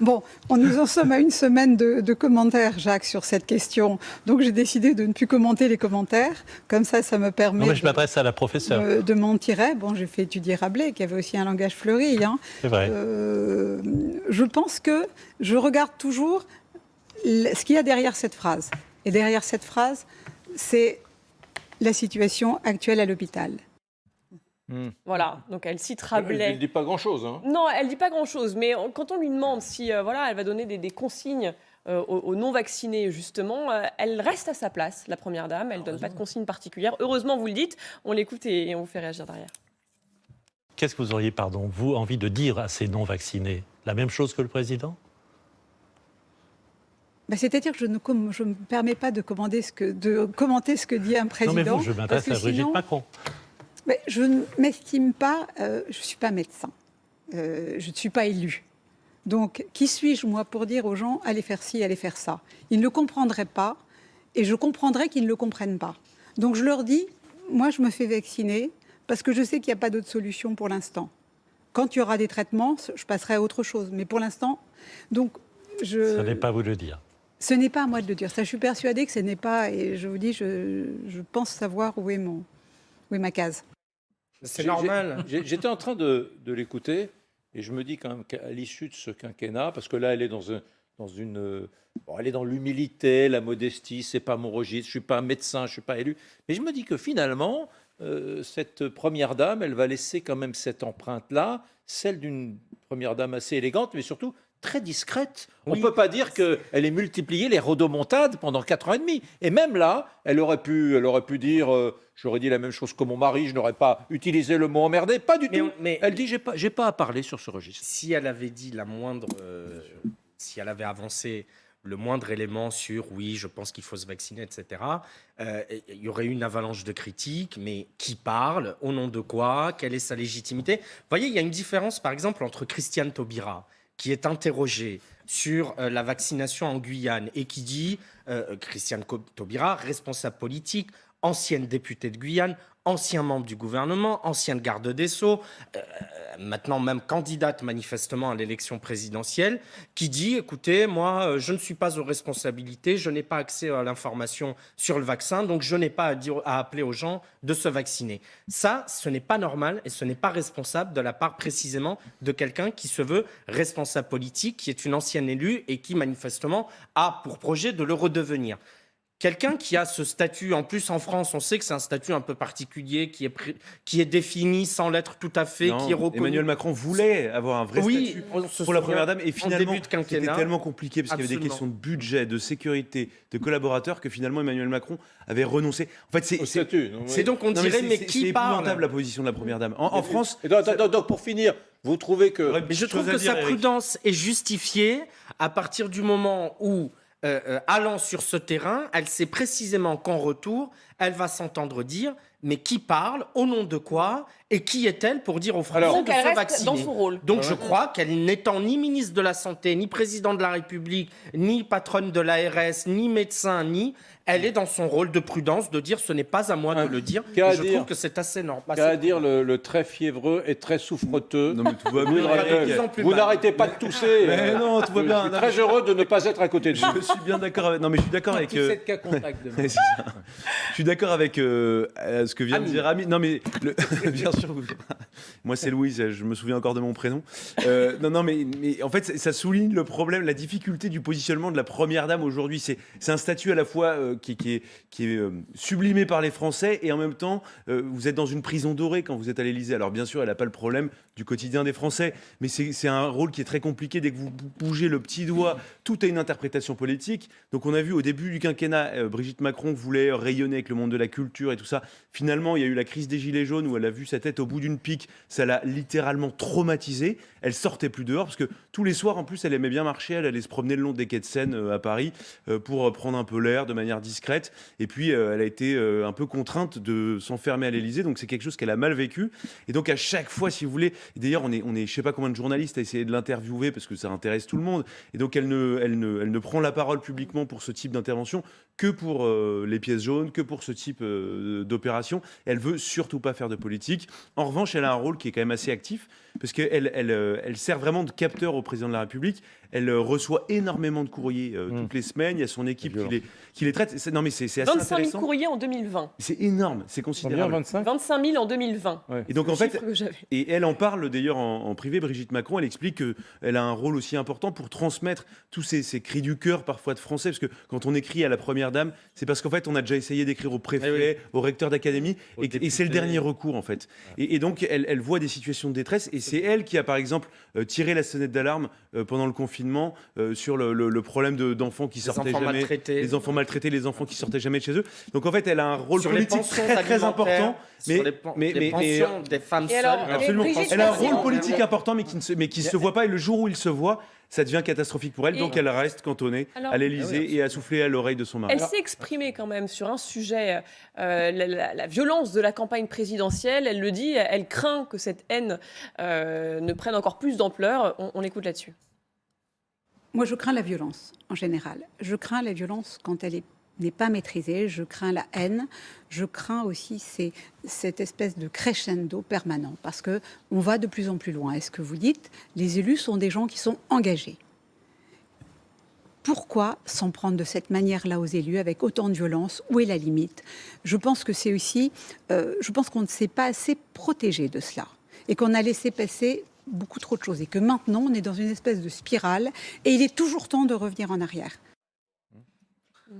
Bon, nous en sommes à une semaine de commentaires, Jacques, sur cette question. Donc j'ai décidé de ne plus commenter les commentaires. Comme ça me permet non, mais je m'adresse à la professeure. de m'en tirer. Bon, j'ai fait étudier Rabelais, qui avait aussi un langage fleuri. Hein. C'est vrai. Je pense que je regarde toujours ce qu'il y a derrière cette phrase. Et derrière cette phrase, c'est la situation actuelle à l'hôpital. Voilà, donc elle cite Rabelais. Elle ne dit pas grand-chose. Hein. Non, elle ne dit pas grand-chose, mais quand on lui demande si elle va donner des consignes aux non-vaccinés, justement, elle reste à sa place, la Première Dame, elle ne donne pas de consignes particulières. Heureusement, vous le dites, on l'écoute et on vous fait réagir derrière. Qu'est-ce que vous auriez, vous, envie de dire à ces non-vaccinés? La même chose que le président? C'est-à-dire que je ne me permets pas de commenter ce que dit un président. Non, mais je m'adresse à Brigitte Macron. Mais je ne m'estime pas, je ne suis pas médecin, je ne suis pas élue. Donc, qui suis-je, moi, pour dire aux gens, allez faire ci, allez faire ça? Ils ne le comprendraient pas, et je comprendrais qu'ils ne le comprennent pas. Donc, je leur dis, moi, je me fais vacciner, parce que je sais qu'il n'y a pas d'autre solution pour l'instant. Quand il y aura des traitements, je passerai à autre chose. Mais pour l'instant, donc, Ça n'est pas à vous de le dire. Ce n'est pas à moi de le dire. Ça, je suis persuadée que ce n'est pas, et je vous dis, je pense savoir où est ma case. C'est normal. J'étais en train de l'écouter et je me dis quand même qu'à l'issue de ce quinquennat, parce que là, elle est elle est dans l'humilité, la modestie, c'est pas mon registre, je suis pas un médecin, je suis pas élu. Mais je me dis que finalement, cette première dame, elle va laisser quand même cette empreinte-là, celle d'une première dame assez élégante, mais surtout très discrète. On ne peut pas dire qu'elle ait multiplié les rodomontades pendant 4 ans et demi. Et même là, elle aurait pu dire j'aurais dit la même chose que mon mari, je n'aurais pas utilisé le mot emmerdé. Pas du tout. Mais elle dit j'ai pas à parler sur ce registre. Si elle avait dit si elle avait avancé le moindre élément sur oui, je pense qu'il faut se vacciner, etc., il y aurait eu une avalanche de critiques, mais qui parle? Au nom de quoi? Quelle est sa légitimité? Vous voyez, il y a une différence, par exemple, entre Christiane Taubira, qui est interrogée sur la vaccination en Guyane et qui dit, Christiane Taubira, responsable politique, ancienne députée de Guyane, ancien membre du gouvernement, ancienne garde des Sceaux, maintenant même candidate manifestement à l'élection présidentielle, qui dit, écoutez, moi, je ne suis pas aux responsabilités, je n'ai pas accès à l'information sur le vaccin, donc je n'ai pas à appeler aux gens de se vacciner. Ça, ce n'est pas normal et ce n'est pas responsable de la part précisément de quelqu'un qui se veut responsable politique, qui est une ancienne élue et qui manifestement a pour projet de le redevenir. Quelqu'un qui a ce statut, en plus en France, on sait que c'est un statut un peu particulier, qui est défini sans l'être tout à fait, qui est reconnu. Emmanuel Macron voulait avoir un vrai statut pour la Première Dame, et finalement, c'était tellement compliqué, parce qu'il y avait des questions de budget, de sécurité, de collaborateurs, que finalement Emmanuel Macron avait renoncé. En fait, c'est donc, on dirait, mais qui parle? C'est épouvantable, la position de la Première Dame. En France... Donc, pour finir, vous trouvez que... Mais je trouve que sa prudence est justifiée à partir du moment où, allant sur ce terrain, elle sait précisément qu'en retour, elle va s'entendre dire mais qui parle, au nom de quoi, et qui est-elle pour dire aux Français de se vacciner? Dans son rôle. Donc je crois qu'elle n'étant ni ministre de la Santé, ni président de la République, ni patronne de l'ARS, ni médecin, elle est dans son rôle de prudence, de dire ce n'est pas à moi de le dire. Et je trouve que c'est assez normal. Qu'à dire le très fiévreux et très souffreteux. Non, mais tout va bien. Vous n'arrêtez pas de tousser. Mais non, tout va bien. Je suis très heureux de ne pas être à côté de vous. Je suis bien d'accord avec... Non, mais je suis d'accord avec... Je suis d'accord avec ce que vient de dire Ami. Non, mais bien sûr, moi c'est Louise, je me souviens encore de mon prénom. Non, mais en fait, ça souligne le problème, la difficulté du positionnement de la Première Dame aujourd'hui. C'est un statut à la fois qui est sublimé par les Français, et en même temps, vous êtes dans une prison dorée quand vous êtes à l'Élysée. Alors bien sûr, elle n'a pas le problème du quotidien des Français, mais c'est un rôle qui est très compliqué. Dès que vous bougez le petit doigt, tout a une interprétation politique. Donc on a vu au début du quinquennat, Brigitte Macron voulait rayonner avec le monde de la culture et tout ça. Finalement, il y a eu la crise des Gilets jaunes où elle a vu sa tête au bout d'une pique. Ça l'a littéralement traumatisée. Elle sortait plus dehors parce que tous les soirs, en plus, elle aimait bien marcher. Elle allait se promener le long des quais de Seine à Paris pour prendre un peu l'air de manière discrète. Et puis, elle a été un peu contrainte de s'enfermer à l'Élysée. Donc, c'est quelque chose qu'elle a mal vécu. Et donc, à chaque fois, si vous voulez... D'ailleurs, on est je sais pas combien de journalistes à essayer de l'interviewer parce que ça intéresse tout le monde. Et donc, elle ne prend la parole publiquement pour ce type d'intervention que pour les pièces jaunes, que pour ce type d'opération. Elle veut surtout pas faire de politique. En revanche, elle a un rôle qui est quand même assez actif parce qu'elle sert vraiment de capteur au président de la République. Elle reçoit énormément de courriers toutes les semaines. Il y a son équipe qui les traite. Non, mais c'est assez 25 000 intéressant. courriers en 2020. C'est énorme, c'est Combien, considérable. 25 25 000 en 2020. Et donc en fait, Chiffre que j'avais. et elle en parle d'ailleurs en privé, Brigitte Macron, elle explique qu'elle a un rôle aussi important pour transmettre tous ces cris du cœur parfois de Français, parce que quand on écrit à la Première Dame, c'est parce qu'en fait on a déjà essayé d'écrire au préfet, au recteur d'académie, et c'est le dernier recours en fait. Et donc elle voit des situations de détresse, et c'est elle qui a par exemple tiré la sonnette d'alarme pendant le confinement sur le problème d'enfants qui sortaient enfants jamais, maltraités. les enfants maltraités, les enfants qui sortaient jamais de chez eux. Donc en fait elle a un rôle Sur les politique pensions très important. sur les pensions des femmes Et seules. alors, Absolument. Brigitte Elle a un Macron- rôle politique important, mais qui se voit pas. Et le jour où il se voit, ça devient catastrophique pour elle. Et- Donc elle reste cantonnée Alors- à l'Élysée et à souffler à l'oreille de son mari. Elle s'est exprimée quand même sur un sujet, la violence de la campagne présidentielle. Elle le dit, elle craint que cette haine ne prenne encore plus d'ampleur. On écoute là-dessus. Moi, je crains la violence en général. Je crains la violence quand elle n'est pas maîtrisée. Je crains la haine. Je crains aussi cette espèce de crescendo permanent parce que on va de plus en plus loin. Est-ce que vous dites les élus sont des gens qui sont engagés? Pourquoi s'en prendre de cette manière-là aux élus avec autant de violence? Où est la limite? Je pense que c'est aussi, je pense qu'on ne s'est pas assez protégé de cela et qu'on a laissé passer beaucoup trop de choses et que maintenant on est dans une espèce de spirale et il est toujours temps de revenir en arrière.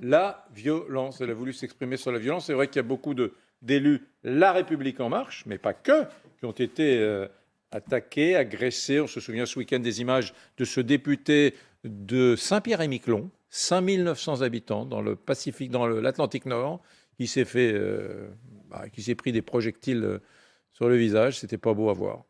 La violence, elle a voulu s'exprimer sur la violence. C'est vrai qu'il y a beaucoup d'élus La République En Marche, mais pas que, qui ont été attaqués, agressés. On se souvient ce week-end des images de ce député de Saint-Pierre-et-Miquelon, 5900 habitants dans le Pacifique, dans l'Atlantique Nord, qui s'est pris des projectiles sur le visage. C'était pas beau à voir.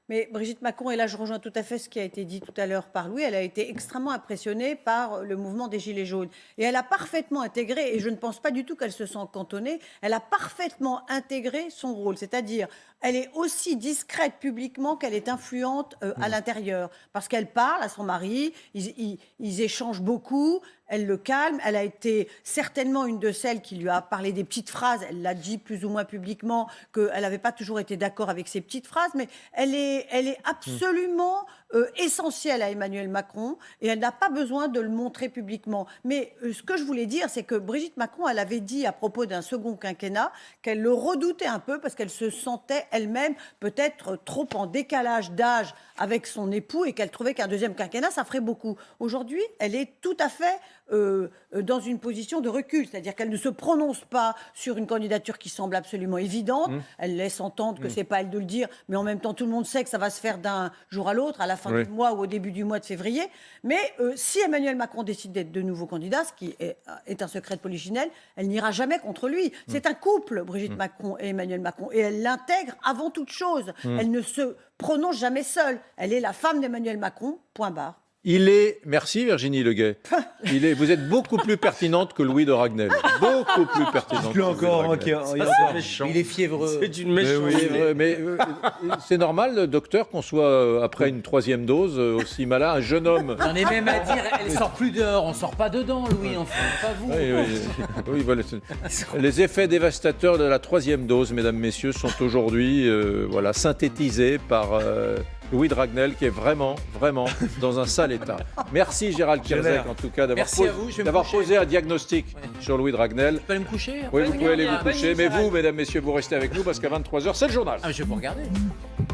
Mais Brigitte Macron, et là je rejoins tout à fait ce qui a été dit tout à l'heure par Louis, elle a été extrêmement impressionnée par le mouvement des Gilets jaunes. Et elle a parfaitement intégré, et je ne pense pas du tout qu'elle se sent cantonnée, elle a parfaitement intégré son rôle. C'est-à-dire, elle est aussi discrète publiquement qu'elle est influente à l'intérieur. Parce qu'elle parle à son mari, ils échangent beaucoup, elle le calme. Elle a été certainement une de celles qui lui a parlé des petites phrases. Elle l'a dit plus ou moins publiquement qu'elle n'avait pas toujours été d'accord avec ces petites phrases, mais elle est absolument essentielle à Emmanuel Macron et elle n'a pas besoin de le montrer publiquement. Mais ce que je voulais dire, c'est que Brigitte Macron, elle avait dit à propos d'un second quinquennat qu'elle le redoutait un peu parce qu'elle se sentait elle-même peut-être trop en décalage d'âge avec son époux et qu'elle trouvait qu'un deuxième quinquennat, ça ferait beaucoup. Aujourd'hui, elle est tout à fait dans une position de recul, c'est-à-dire qu'elle ne se prononce pas sur une candidature qui semble absolument évidente. Elle laisse entendre que c'est pas elle de le dire, mais en même temps, tout le monde sait que ça va se faire d'un jour à l'autre, à la fin du mois ou au début du mois de février. Mais si Emmanuel Macron décide d'être de nouveau candidat, ce qui est un secret de polichinelle, elle n'ira jamais contre lui. C'est un couple, Brigitte Macron et Emmanuel Macron, et elle l'intègre avant toute chose. Elle ne se prononce jamais seule. Elle est la femme d'Emmanuel Macron, point barre. Merci Virginie Leguet. Vous êtes beaucoup plus pertinente que Louis de Ragnel. Beaucoup plus pertinente. Plus encore, Il est fiévreux. C'est une Mais, méchanceté. c'est normal, docteur, qu'on soit après une troisième dose aussi malin. Un jeune homme. On est même à dire, elle sort plus dehors, on sort pas dedans, Louis, enfin, pas vous. Oui, voilà. Les effets dévastateurs de la troisième dose, mesdames, messieurs, sont aujourd'hui synthétisés par Louis de Ragnel, qui est vraiment dans un sale état. Merci Gérald Kierzek, en tout cas, d'avoir posé un diagnostic sur Louis de Ragnel. Je peux aller me coucher? Oui, vous pouvez aller vous Bonne coucher, nuit, mais Gérald. vous, mesdames, messieurs, vous restez avec nous parce qu'à 23h, c'est le journal. Ah, je vais vous regarder.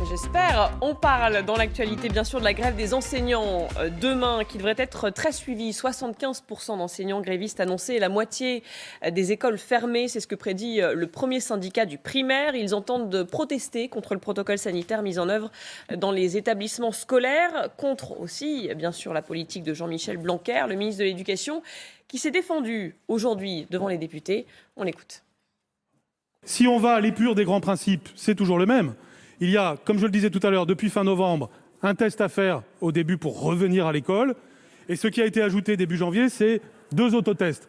J'espère. On parle dans l'actualité, bien sûr, de la grève des enseignants demain, qui devrait être très suivie. 75% d'enseignants grévistes annoncés et la moitié des écoles fermées. C'est ce que prédit le premier syndicat du primaire. Ils entendent protester contre le protocole sanitaire mis en œuvre dans les établissements scolaires, contre aussi, bien sûr, la politique de Jean-Michel Blanquer, le ministre de l'Éducation, qui s'est défendu aujourd'hui devant les députés. On l'écoute. Si on va à l'épure des grands principes, c'est toujours le même. Il y a, comme je le disais tout à l'heure, depuis fin novembre, un test à faire au début pour revenir à l'école. Et ce qui a été ajouté début janvier, c'est 2 autotests.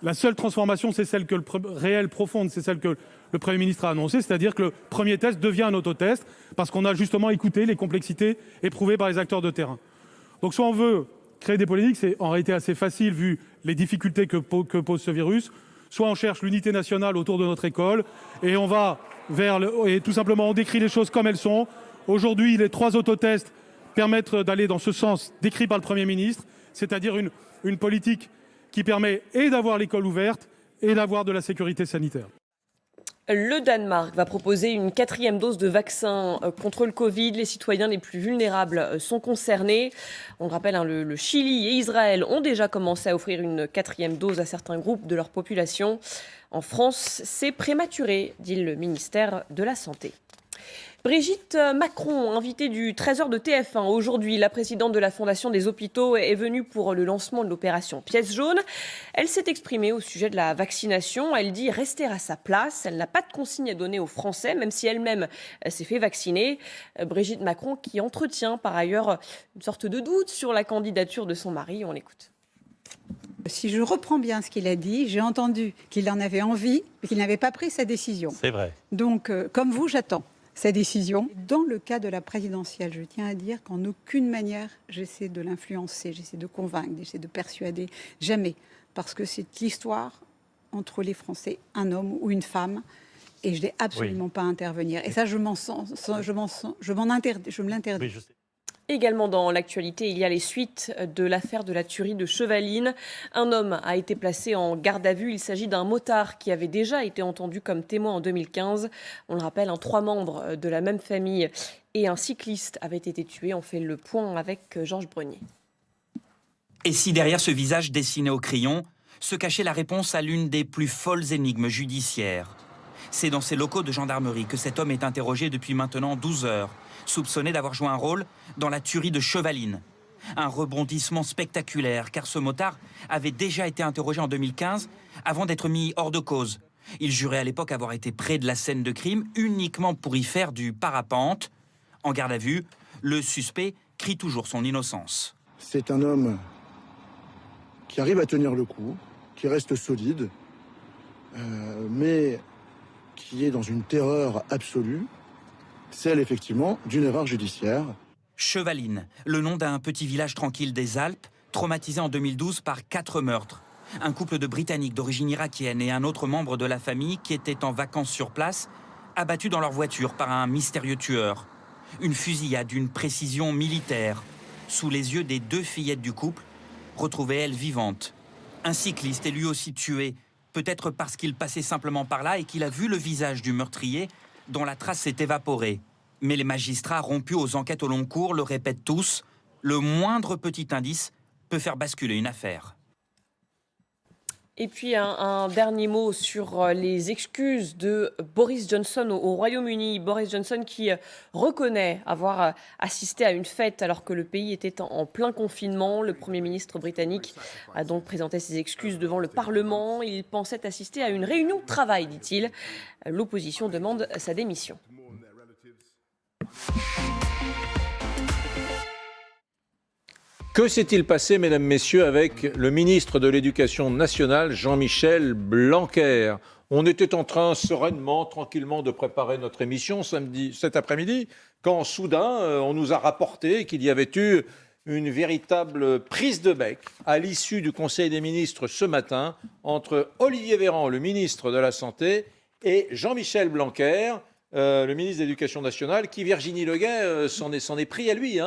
La seule transformation, c'est celle réelle, profonde, c'est celle que le Premier ministre a annoncée, c'est-à-dire que le premier test devient un autotest, parce qu'on a justement écouté les complexités éprouvées par les acteurs de terrain. Donc soit on veut créer des polémiques, c'est en réalité assez facile vu les difficultés que pose ce virus, soit on cherche l'unité nationale autour de notre école, et on va et tout simplement on décrit les choses comme elles sont. Aujourd'hui, les 3 autotests permettre d'aller dans ce sens décrit par le Premier ministre, c'est-à-dire une politique qui permet et d'avoir l'école ouverte et d'avoir de la sécurité sanitaire. Le Danemark va proposer une 4e dose de vaccin contre le Covid. Les citoyens les plus vulnérables sont concernés. On le rappelle, le Chili et Israël ont déjà commencé à offrir une 4e dose à certains groupes de leur population. En France, c'est prématuré, dit le ministère de la Santé. Brigitte Macron, invitée du 13h de TF1 aujourd'hui, la présidente de la Fondation des hôpitaux est venue pour le lancement de l'opération Pièce jaune. Elle s'est exprimée au sujet de la vaccination. Elle dit rester à sa place. Elle n'a pas de consigne à donner aux Français, même si elle-même s'est fait vacciner. Brigitte Macron qui entretient par ailleurs une sorte de doute sur la candidature de son mari. On l'écoute. Si je reprends bien ce qu'il a dit, j'ai entendu qu'il en avait envie, mais qu'il n'avait pas pris sa décision. C'est vrai. Donc, comme vous, j'attends sa décision. Dans le cas de la présidentielle, je tiens à dire qu'en aucune manière, j'essaie de l'influencer, j'essaie de convaincre, j'essaie de persuader. Jamais. Parce que c'est l'histoire entre les Français, un homme ou une femme. Et je n'ai absolument pas à intervenir. Et ça, je me l'interdis. Oui, je sais. Également dans l'actualité, il y a les suites de l'affaire de la tuerie de Chevaline. Un homme a été placé en garde à vue. Il s'agit d'un motard qui avait déjà été entendu comme témoin en 2015. On le rappelle, 3 membres de la même famille et un cycliste avaient été tués. On fait le point avec Georges Brenier. Et si derrière ce visage dessiné au crayon se cachait la réponse à l'une des plus folles énigmes judiciaires? C'est dans ces locaux de gendarmerie que cet homme est interrogé depuis maintenant 12 heures, soupçonné d'avoir joué un rôle dans la tuerie de Chevaline. Un rebondissement spectaculaire, car ce motard avait déjà été interrogé en 2015 avant d'être mis hors de cause. Il jurait à l'époque avoir été près de la scène de crime uniquement pour y faire du parapente. En garde à vue, le suspect crie toujours son innocence. C'est un homme qui arrive à tenir le coup, qui reste solide, mais qui est dans une terreur absolue, celle effectivement d'une erreur judiciaire. Chevaline, le nom d'un petit village tranquille des Alpes, traumatisé en 2012 par 4 meurtres. Un couple de Britanniques d'origine irakienne et un autre membre de la famille qui étaient en vacances sur place, abattus dans leur voiture par un mystérieux tueur. Une fusillade d'une précision militaire, sous les yeux des 2 fillettes du couple, retrouvées elles vivantes. Un cycliste est lui aussi tué, peut-être parce qu'il passait simplement par là et qu'il a vu le visage du meurtrier dont la trace s'est évaporée. Mais les magistrats rompus aux enquêtes au long cours le répètent tous, le moindre petit indice peut faire basculer une affaire. Et puis un dernier mot sur les excuses de Boris Johnson au Royaume-Uni. Boris Johnson qui reconnaît avoir assisté à une fête alors que le pays était en plein confinement. Le Premier ministre britannique a donc présenté ses excuses devant le Parlement. Il pensait assister à une réunion de travail, dit-il. L'opposition demande sa démission. Que s'est-il passé, mesdames, messieurs, avec le ministre de l'Éducation nationale, Jean-Michel Blanquer? On était en train sereinement, tranquillement, de préparer notre émission cet après-midi, quand soudain, on nous a rapporté qu'il y avait eu une véritable prise de bec à l'issue du Conseil des ministres ce matin entre Olivier Véran, le ministre de la Santé, et Jean-Michel Blanquer, le ministre de l'Éducation nationale, qui, Virginie Leguet, s'en est pris à lui.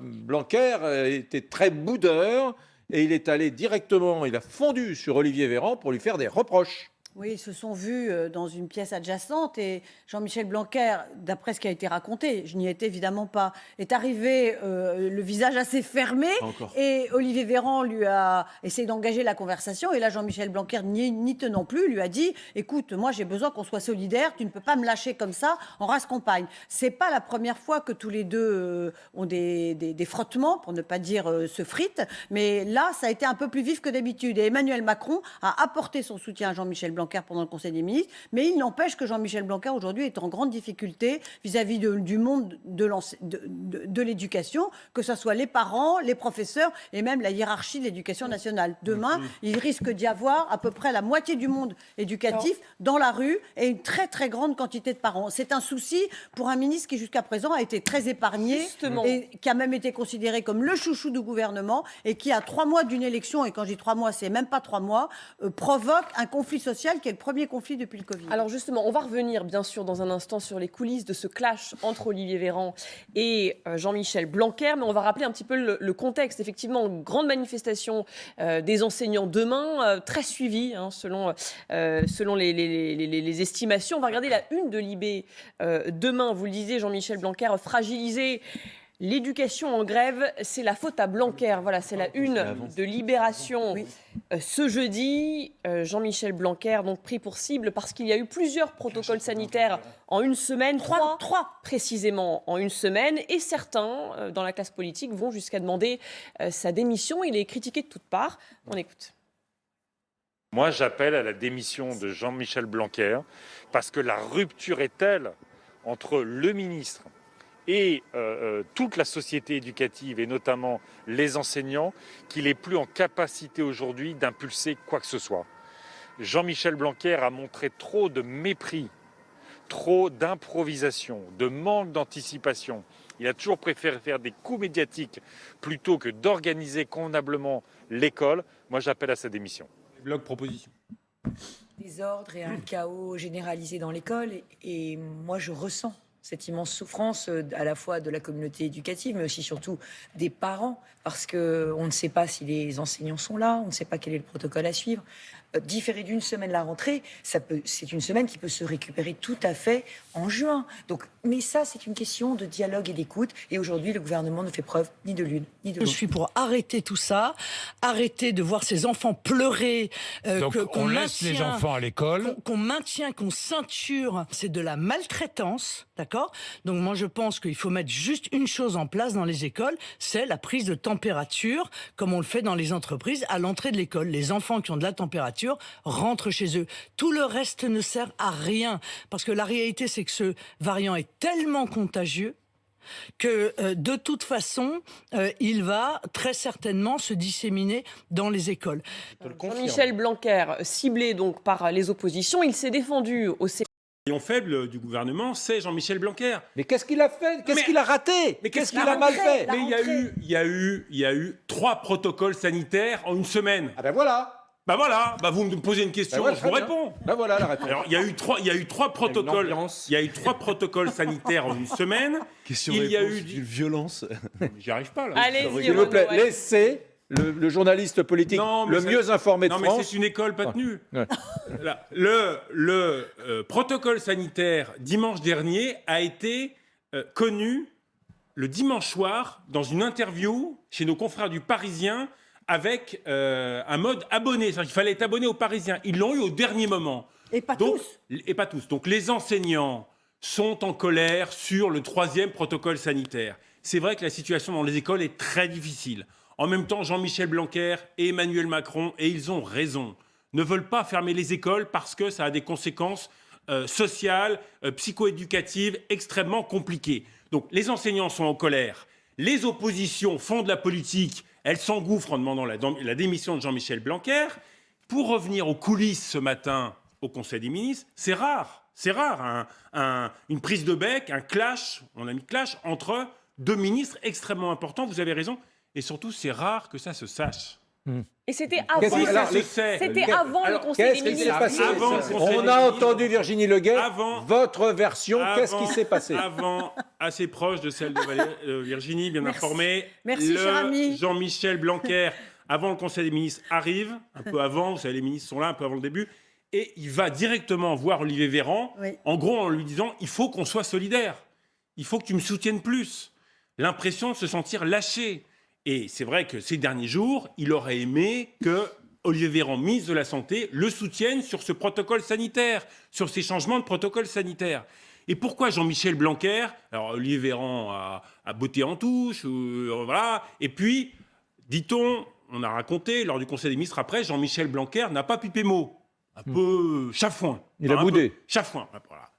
Blanquer était très boudeur et il est allé directement, il a fondu sur Olivier Véran pour lui faire des reproches. Oui, ils se sont vus dans une pièce adjacente et Jean-Michel Blanquer, d'après ce qui a été raconté, je n'y étais évidemment pas, est arrivé le visage assez fermé et Olivier Véran lui a essayé d'engager la conversation et là Jean-Michel Blanquer, n'y tenant plus, lui a dit « Écoute, moi j'ai besoin qu'on soit solidaires, tu ne peux pas me lâcher comme ça en race campagne ». C'est pas la première fois que tous les deux ont des frottements, pour ne pas dire se fritent, mais là ça a été un peu plus vif que d'habitude et Emmanuel Macron a apporté son soutien à Jean-Michel Blanquer pendant le Conseil des ministres, mais il n'empêche que Jean-Michel Blanquer aujourd'hui est en grande difficulté vis-à-vis du monde de l'éducation, que ce soit les parents, les professeurs et même la hiérarchie de l'éducation nationale. Demain, il risque d'y avoir à peu près la moitié du monde éducatif dans la rue et une très très grande quantité de parents. C'est un souci pour un ministre qui jusqu'à présent a été très épargné et qui a même été considéré comme le chouchou du gouvernement et qui à 3 mois d'une élection, et quand je dis 3 mois, c'est même pas 3 mois, provoque un conflit social sociale qui est le premier conflit depuis le Covid. Alors justement, on va revenir bien sûr dans un instant sur les coulisses de ce clash entre Olivier Véran et Jean-Michel Blanquer, mais on va rappeler un petit peu le contexte. Effectivement, une grande manifestation des enseignants demain, très suivie selon les estimations. On va regarder la une de Libé demain. Vous le disiez, Jean-Michel Blanquer fragilisé. L'éducation en grève, c'est la faute à Blanquer. Voilà, c'est la une de Libération. Ce jeudi, Jean-Michel Blanquer, donc pris pour cible parce qu'il y a eu plusieurs protocoles sanitaires en une semaine, trois précisément en une semaine, et certains dans la classe politique vont jusqu'à demander sa démission. Il est critiqué de toutes parts. On écoute. Moi, j'appelle à la démission de Jean-Michel Blanquer parce que la rupture est telle entre le ministre et toute la société éducative, et notamment les enseignants, qu'il n'est plus en capacité aujourd'hui d'impulser quoi que ce soit. Jean-Michel Blanquer a montré trop de mépris, trop d'improvisation, de manque d'anticipation. Il a toujours préféré faire des coups médiatiques plutôt que d'organiser convenablement l'école. Moi, j'appelle à sa démission. Bloc proposition. Des ordres et un chaos généralisé dans l'école, et moi je ressens cette immense souffrance à la fois de la communauté éducative, mais aussi surtout des parents, parce qu'on ne sait pas si les enseignants sont là, on ne sait pas quel est le protocole à suivre. Différer d'une semaine la rentrée, c'est une semaine qui peut se récupérer tout à fait en juin. Donc, mais ça, c'est une question de dialogue et d'écoute. Et aujourd'hui, le gouvernement ne fait preuve ni de l'une ni de l'autre. Je suis pour arrêter tout ça, arrêter de voir ces enfants pleurer. Donc on laisse les enfants à l'école. Qu'on maintient, qu'on ceinture. C'est de la maltraitance, d'accord ? Donc moi, je pense qu'il faut mettre juste une chose en place dans les écoles, c'est la prise de température, comme on le fait dans les entreprises, à l'entrée de l'école. Les enfants qui ont de la température rentrent chez eux. Tout le reste ne sert à rien, parce que la réalité, c'est que ce variant est tellement contagieux que de toute façon, il va très certainement se disséminer dans les écoles. Jean-Michel Blanquer, ciblé donc par les oppositions, il s'est défendu au Sénat. Le maillon faible du gouvernement, c'est Jean-Michel Blanquer. Mais qu'est-ce qu'il a fait? Qu'est-ce qu'il a raté? Mais qu'est-ce qu'il a mal fait? Mais il y a eu 3 protocoles sanitaires en une semaine. Ah ben voilà. Bah voilà, bah vous me posez une question, voilà, je vous réponds. Ben voilà la réponse. Alors il y a eu 3 protocoles, sanitaires en une semaine. Question il y a eu une violence. J'y arrive pas là. Allez-y, S'il vous plaît, Renaud, ouais. laissez le journaliste politique mieux informé de France. Non mais c'est une école pas tenue. Ouais. Là, le protocole sanitaire dimanche dernier a été connu le dimanche soir dans une interview chez nos confrères du Parisien, avec un mode abonné. C'est-à-dire qu'il fallait être abonné aux Parisiens. Ils l'ont eu au dernier moment. Et pas tous. Et pas tous. Donc les enseignants sont en colère sur le 3e protocole sanitaire. C'est vrai que la situation dans les écoles est très difficile. En même temps, Jean-Michel Blanquer et Emmanuel Macron, et ils ont raison, ne veulent pas fermer les écoles parce que ça a des conséquences sociales, psychoéducatives extrêmement compliquées. Donc les enseignants sont en colère. Les oppositions font de la politique. Elles s'engouffrent en demandant la démission de Jean-Michel Blanquer. Pour revenir aux coulisses ce matin au Conseil des ministres, c'est rare. C'est rare, une prise de bec, un clash, on a mis clash, entre 2 ministres extrêmement importants, vous avez raison. Et surtout, c'est rare que ça se sache. Et c'était avant, avant le Conseil des ministres. On a entendu Virginie Leguet, votre version, qu'est-ce qui s'est passé? Avant, assez proche de celle de Virginie, bien informée. Merci, cher ami. Jean-Michel Blanquer, avant le Conseil des ministres, arrive, un peu avant, vous savez, les ministres sont là, un peu avant le début, et il va directement voir Olivier Véran, en gros en lui disant « il faut qu'on soit solidaire, il faut que tu me soutiennes plus ». L'impression de se sentir lâché. Et c'est vrai que ces derniers jours, il aurait aimé que Olivier Véran, ministre de la Santé, le soutienne sur ce protocole sanitaire, sur ces changements de protocole sanitaire. Et pourquoi Jean-Michel Blanquer? Alors Olivier Véran a botté en touche, voilà. Et puis, dit-on, on a raconté lors du Conseil des ministres après, Jean-Michel Blanquer n'a pas pipé mot. Un peu chafouin. Il a boudé. Chafouin, voilà.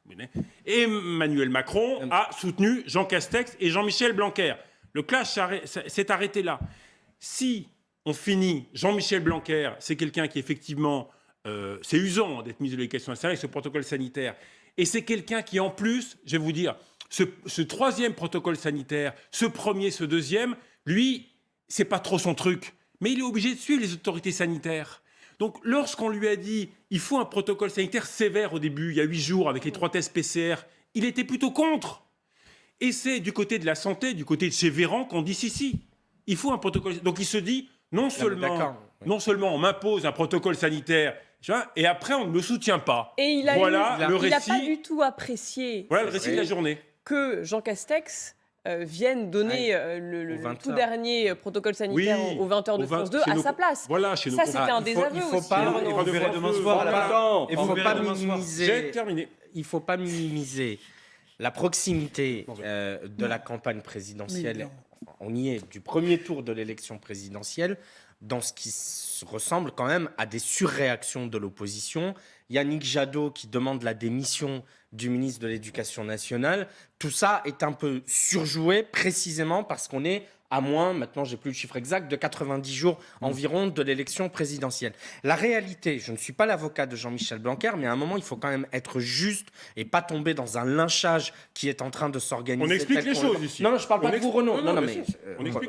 Emmanuel Macron a soutenu Jean Castex et Jean-Michel Blanquer. Le clash s'est arrêté là. Si on finit, Jean-Michel Blanquer, c'est quelqu'un qui effectivement, c'est usant d'être ministre de l'Éducation nationale avec ce protocole sanitaire. Et c'est quelqu'un qui en plus, je vais vous dire, ce 3e protocole sanitaire, ce 1er, ce 2e, lui, c'est pas trop son truc. Mais il est obligé de suivre les autorités sanitaires. Donc, lorsqu'on lui a dit il faut un protocole sanitaire sévère au début, il y a 8 jours avec les 3 tests PCR, il était plutôt contre. Et c'est du côté de la santé, du côté de chez Véran, qu'on dit si. Il faut un protocole. Donc, il se dit non seulement on m'impose un protocole sanitaire, et après on ne me soutient pas. Et il a le récit. Il n'a pas du tout apprécié. Voilà le récit de la journée. Que Jean Castex vienne donner le tout dernier protocole sanitaire aux 20h de France 2 à sa place. Voilà, chez nous. Ça, c'était un désaveu aussi. Il ne faut pas minimiser la proximité de la campagne présidentielle. On y est, du premier tour de l'élection présidentielle, dans ce qui ressemble quand même à des surréactions de l'opposition. Yannick Jadot qui demande la démission du ministre de l'Éducation nationale. Tout ça est un peu surjoué précisément parce qu'on est à moins, maintenant j'ai plus le chiffre exact, de 90 jours environ de l'élection présidentielle. La réalité, je ne suis pas l'avocat de Jean-Michel Blanquer, mais à un moment il faut quand même être juste et pas tomber dans un lynchage qui est en train de s'organiser. On explique les choses ici. Non, je ne parle pas de vous, Renaud. Non, mais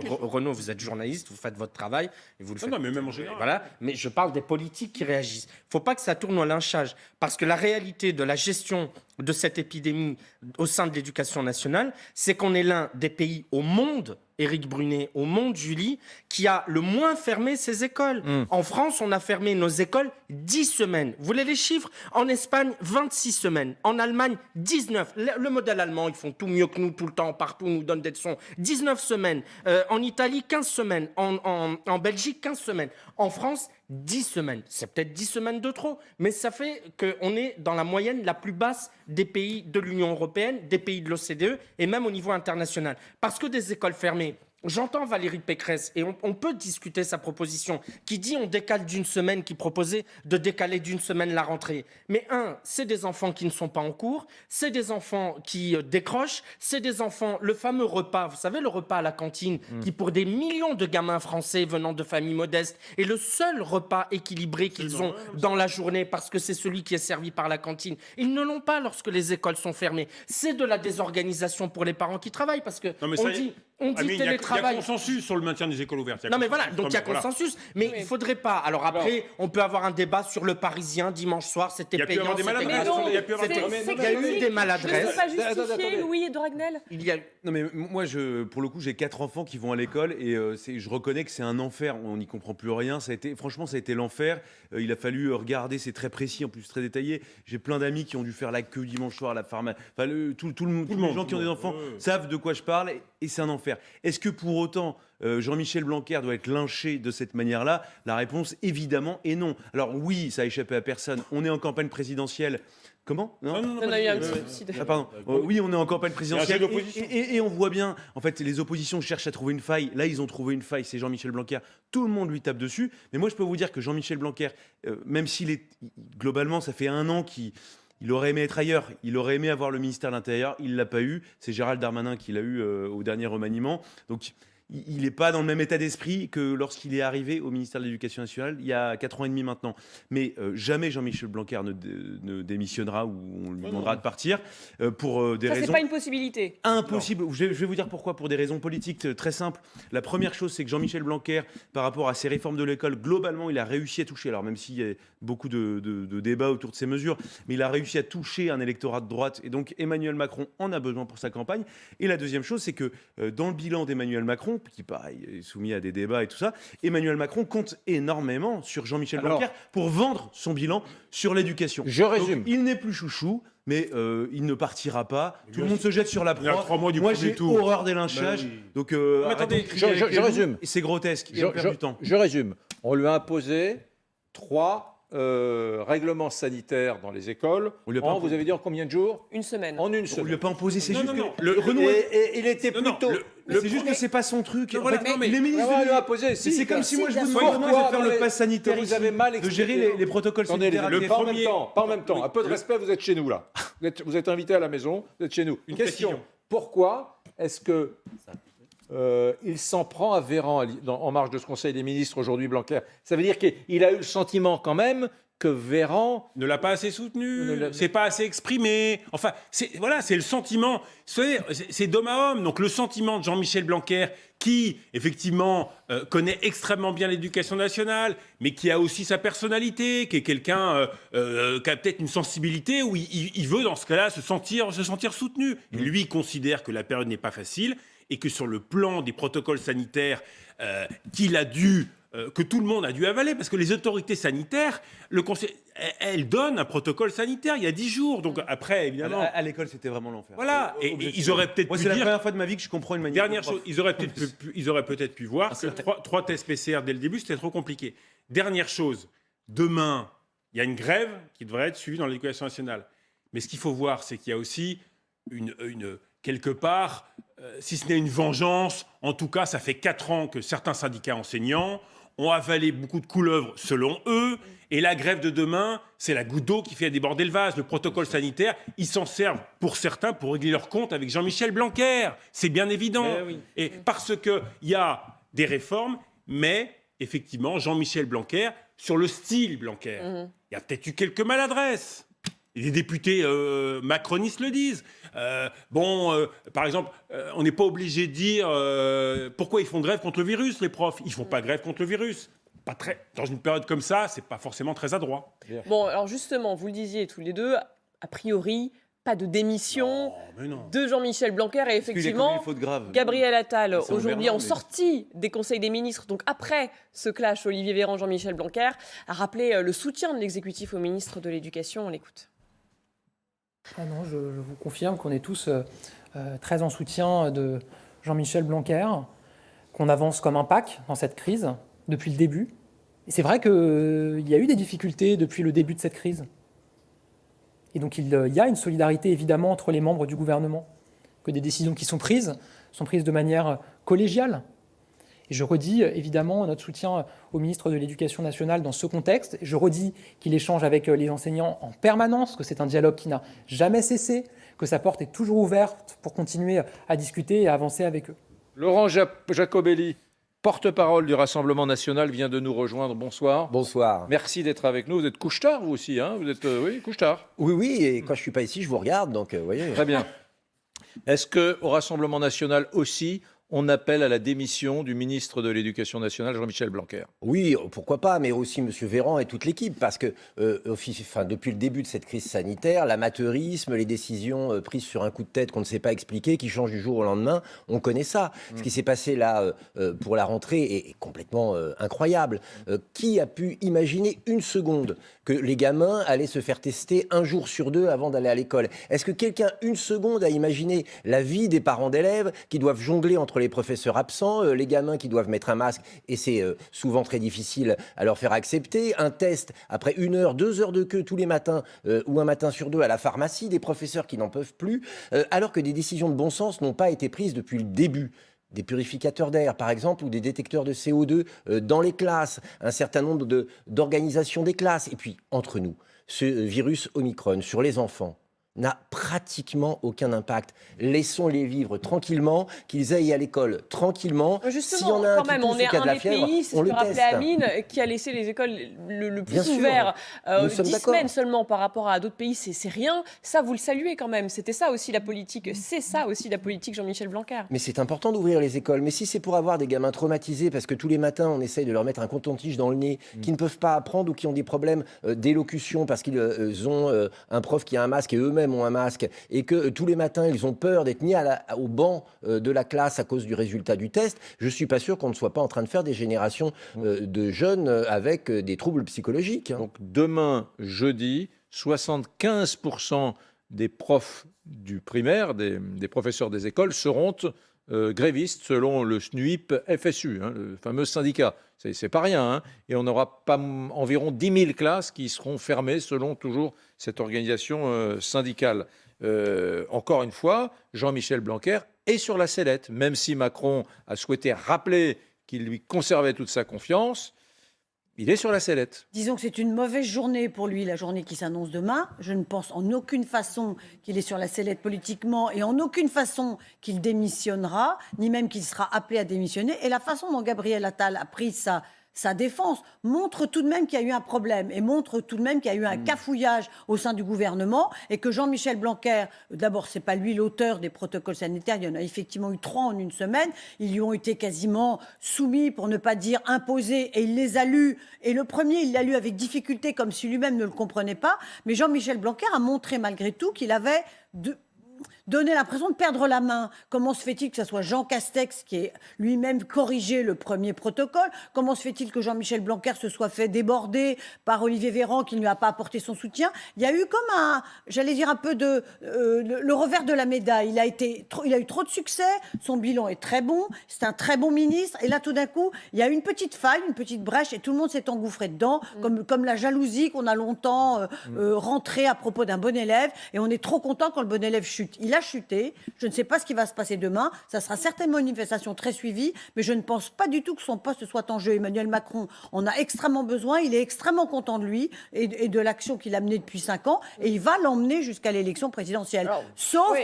Renaud, vous êtes journaliste, vous faites votre travail et vous le faites. Non, mais même en général. Voilà, mais je parle des politiques qui réagissent. Il ne faut pas que ça tourne au lynchage, parce que la réalité de la gestion de cette épidémie au sein de l'éducation nationale, c'est qu'on est l'un des pays au monde, Éric Brunet, au monde, Julie, qui a le moins fermé ses écoles. En France, on a fermé nos écoles 10 semaines. Vous voulez les chiffres? En Espagne, 26 semaines. En Allemagne, 19. Le modèle allemand, ils font tout mieux que nous tout le temps, partout, nous donnent des leçons. 19 semaines. En Italie, 15 semaines. En Belgique, 15 semaines. En France, 10 semaines. C'est peut-être 10 semaines de trop, mais ça fait qu'on est dans la moyenne la plus basse des pays de l'Union européenne, des pays de l'OCDE et même au niveau international. Parce que des écoles fermées, j'entends Valérie Pécresse et on peut discuter sa proposition qui dit on décale d'une semaine, qui proposait de décaler d'une semaine la rentrée. Mais c'est des enfants qui ne sont pas en cours, c'est des enfants qui décrochent, c'est des enfants, le fameux repas, vous savez le repas à la cantine qui pour des millions de gamins français venant de familles modestes est le seul repas équilibré qu'ils ont dans la journée parce que c'est celui qui est servi par la cantine. Ils ne l'ont pas lorsque les écoles sont fermées. C'est de la désorganisation pour les parents qui travaillent parce que on dit télétravail. Il y a consensus sur le maintien des écoles ouvertes. Non mais voilà, donc il y a consensus, mais il ne faudrait pas. Alors après, on peut avoir un débat sur le Parisien dimanche soir, c'était payant. Il y a eu des maladresses. Je ne peux pas justifier Louis et Dragnel. Non mais moi, pour le coup, j'ai 4 enfants qui vont à l'école et je reconnais que c'est un enfer. On n'y comprend plus rien. Franchement, ça a été l'enfer. Il a fallu regarder, c'est très précis, en plus très détaillé. J'ai plein d'amis qui ont dû faire la queue dimanche soir à la pharmacie. Enfin, tous les gens qui ont des enfants savent de quoi je parle et c'est un enfer. Est-ce que pour autant, Jean-Michel Blanquer doit être lynché de cette manière-là? La réponse, évidemment, est non. Alors oui, ça a échappé à personne. On est en campagne présidentielle. Comment? Non, il y a un petit souci. Pardon. Oui, on est en campagne présidentielle et on voit bien, en fait, les oppositions cherchent à trouver une faille. Là, ils ont trouvé une faille, c'est Jean-Michel Blanquer. Tout le monde lui tape dessus. Mais moi, je peux vous dire que Jean-Michel Blanquer, même s'il est globalement, ça fait 1 an qu'il aurait aimé être ailleurs. Il aurait aimé avoir le ministère de l'Intérieur. Il ne l'a pas eu. C'est Gérald Darmanin qui l'a eu au dernier remaniement. Donc, il n'est pas dans le même état d'esprit que lorsqu'il est arrivé au ministère de l'Éducation nationale il y a 4 ans et demi maintenant. Mais jamais Jean-Michel Blanquer ne démissionnera ou on lui demandera de partir pour des raisons... Ça, c'est pas une possibilité. Impossible. Je vais vous dire pourquoi. Pour des raisons politiques très simples. La première chose, c'est que Jean-Michel Blanquer, par rapport à ses réformes de l'école, globalement, il a réussi à toucher, alors même s'il y a beaucoup de débats autour de ces mesures, mais il a réussi à toucher un électorat de droite. Et donc, Emmanuel Macron en a besoin pour sa campagne. Et la deuxième chose, c'est que dans le bilan d'Emmanuel Macron, qui pareil est soumis à des débats et tout ça, Emmanuel Macron compte énormément sur Jean-Michel Blanquer pour vendre son bilan sur l'éducation. Je résume. Donc, il n'est plus chouchou, mais il ne partira pas. Tout le monde se jette sur la proie. Il y a 3 mois du Moi, premier j'ai tour. horreur des lynchages. Donc, attendez, je résume. C'est grotesque. Et on perd du temps. Je résume. On lui a imposé 3 règlements sanitaires dans les écoles. Vous avez dit en combien de jours? 1 semaine. En 1 semaine. On lui a pas imposé, c'est juste que Renaud et il était plutôt... c'est juste que c'est pas son truc. Non, voilà, les ministres on lui a imposé. c'est comme si moi je vous demandais de faire le pass sanitaire vous avez mal de gérer les protocoles sanitaires. Pas en même temps. Un peu de respect, vous êtes chez nous là. Vous êtes invité à la maison, vous êtes chez nous. Une question. précision. Pourquoi est-ce que il s'en prend à Véran en marge de ce Conseil des ministres aujourd'hui, Blanquer. Ça veut dire qu'il a eu le sentiment quand même que Véran ne l'a pas assez soutenu, c'est pas assez exprimé. Enfin, c'est le sentiment. C'est d'homme à homme. Donc le sentiment de Jean-Michel Blanquer, qui effectivement connaît extrêmement bien l'éducation nationale, mais qui a aussi sa personnalité, qui est quelqu'un qui a peut-être une sensibilité où il veut dans ce cas-là se sentir soutenu. Et lui, il considère que la période n'est pas facile et que sur le plan des protocoles sanitaires que tout le monde a dû avaler, parce que les autorités sanitaires, le conseil, elles donnent un protocole sanitaire il y a 10 jours. Donc après, évidemment... À l'école, c'était vraiment l'enfer. Voilà, et ils auraient peut-être pu c'est la dire... première fois de ma vie que je comprends une manière... Dernière chose, ils auraient peut-être pu voir que 3 tests PCR dès le début, c'était trop compliqué. Dernière chose, demain, il y a une grève qui devrait être suivie dans l'éducation nationale. Mais ce qu'il faut voir, c'est qu'il y a aussi quelque part, si ce n'est une vengeance, en tout cas, ça fait 4 ans que certains syndicats enseignants ont avalé beaucoup de couleuvres selon eux, et la grève de demain, c'est la goutte d'eau qui fait déborder le vase. Le protocole sanitaire, ils s'en servent pour certains pour régler leur compte avec Jean-Michel Blanquer. C'est bien évident. Oui. Et parce qu'il y a des réformes, mais effectivement, Jean-Michel Blanquer, sur le style Blanquer, il y a peut-être eu quelques maladresses. Et les députés macronistes le disent. Par exemple, on n'est pas obligé de dire pourquoi ils font grève contre le virus, les profs. Ils ne font pas grève contre le virus. Dans une période comme ça, c'est pas forcément très adroit. Bon, alors justement, vous le disiez tous les deux, a priori, pas de démission de Jean-Michel Blanquer. Et effectivement, Gabriel Attal, aujourd'hui en sortie des conseils des ministres, donc après ce clash Olivier Véran, Jean-Michel Blanquer, a rappelé le soutien de l'exécutif au ministre de l'Éducation. On l'écoute. Ah non, je vous confirme qu'on est tous très en soutien de Jean-Michel Blanquer, qu'on avance comme un pack dans cette crise depuis le début. Et c'est vrai qu'il y a eu des difficultés depuis le début de cette crise. Et donc il y a une solidarité évidemment entre les membres du gouvernement, que des décisions qui sont prises de manière collégiale. Et je redis évidemment notre soutien au ministre de l'Éducation nationale dans ce contexte. Je redis qu'il échange avec les enseignants en permanence, que c'est un dialogue qui n'a jamais cessé, que sa porte est toujours ouverte pour continuer à discuter et à avancer avec eux. Laurent Jacobelli, porte-parole du Rassemblement national, vient de nous rejoindre. Bonsoir. Bonsoir. Merci d'être avec nous. Vous êtes couche-tard, vous aussi, hein? Vous êtes, oui, couche-tard. Oui, et quand je ne suis pas ici, je vous regarde, donc vous voyez. Très bien. Est-ce qu'au Rassemblement national aussi, on appelle à la démission du ministre de l'Éducation nationale, Jean-Michel Blanquer? Oui, pourquoi pas, mais aussi M. Véran et toute l'équipe, parce que depuis le début de cette crise sanitaire, l'amateurisme, les décisions prises sur un coup de tête qu'on ne sait pas expliquer, qui changent du jour au lendemain, on connaît ça. Ce qui s'est passé là pour la rentrée est complètement incroyable. Qui a pu imaginer une seconde que les gamins allaient se faire tester un jour sur 2 avant d'aller à l'école? Est-ce que quelqu'un, une seconde, a imaginé la vie des parents d'élèves qui doivent jongler entre les professeurs absents, les gamins qui doivent mettre un masque, et c'est souvent très difficile à leur faire accepter, un test après 1 heure, 2 heures de queue tous les matins, ou un matin sur 2 à la pharmacie, des professeurs qui n'en peuvent plus, alors que des décisions de bon sens n'ont pas été prises depuis le début. Des purificateurs d'air, par exemple, ou des détecteurs de CO2 dans les classes, un certain nombre d'organisations des classes. Et puis, entre nous, ce virus Omicron sur les enfants n'a pratiquement aucun impact. Laissons-les vivre tranquillement, qu'ils aillent à l'école tranquillement. Justement, si on a quand même, on est un des pays, si je peux rappeler Amine, qui a laissé les écoles le plus ouvert 10 semaines seulement par rapport à d'autres pays, c'est rien. Ça, vous le saluez quand même. C'était ça aussi la politique. C'est ça aussi la politique Jean-Michel Blanquer. Mais c'est important d'ouvrir les écoles. Mais si c'est pour avoir des gamins traumatisés, parce que tous les matins, on essaye de leur mettre un coton-tige dans le nez, qui ne peuvent pas apprendre ou qui ont des problèmes d'élocution parce qu'ils ont un prof qui a un masque et eux-mêmes ont un masque, et que tous les matins ils ont peur d'être mis au banc de la classe à cause du résultat du test, je suis pas sûr qu'on ne soit pas en train de faire des générations de jeunes avec des troubles psychologiques. Donc demain, jeudi, 75% des profs du primaire, des professeurs des écoles, seront grévistes selon le SNUIP FSU, le fameux syndicat. C'est pas rien, hein. Et on n'aura pas environ 10 000 classes qui seront fermées selon toujours cette organisation syndicale. Encore une fois, Jean-Michel Blanquer est sur la sellette, même si Macron a souhaité rappeler qu'il lui conservait toute sa confiance. il est sur la sellette. Disons que c'est une mauvaise journée pour lui, la journée qui s'annonce demain. Je ne pense en aucune façon qu'il est sur la sellette politiquement et en aucune façon qu'il démissionnera, ni même qu'il sera appelé à démissionner. Et la façon dont Gabriel Attal a pris sa défense montre tout de même qu'il y a eu un problème et montre tout de même qu'il y a eu un cafouillage au sein du gouvernement et que Jean-Michel Blanquer, d'abord, c'est pas lui l'auteur des protocoles sanitaires, il y en a effectivement eu 3 en une semaine, ils lui ont été quasiment soumis, pour ne pas dire imposés, et il les a lus. Et le premier, il l'a lu avec difficulté, comme si lui-même ne le comprenait pas. Mais Jean-Michel Blanquer a montré malgré tout qu'il avait donner l'impression de perdre la main. Comment se fait-il que ce soit Jean Castex qui ait lui-même corrigé le premier protocole? Comment se fait-il que Jean-Michel Blanquer se soit fait déborder par Olivier Véran qui ne lui a pas apporté son soutien? Il y a eu comme j'allais dire un peu le revers de la médaille. Il a eu trop de succès, son bilan est très bon, c'est un très bon ministre, et là tout d'un coup, il y a une petite faille, une petite brèche, et tout le monde s'est engouffré dedans, comme la jalousie qu'on a longtemps rentrée à propos d'un bon élève, et on est trop content quand le bon élève chute. Il a chuté. Je ne sais pas ce qui va se passer demain. Ça sera certainement une manifestation très suivie, mais je ne pense pas du tout que son poste soit en jeu. Emmanuel Macron en a extrêmement besoin. Il est extrêmement content de lui et de l'action qu'il a menée depuis 5 ans. Et il va l'emmener jusqu'à l'élection présidentielle. Sauf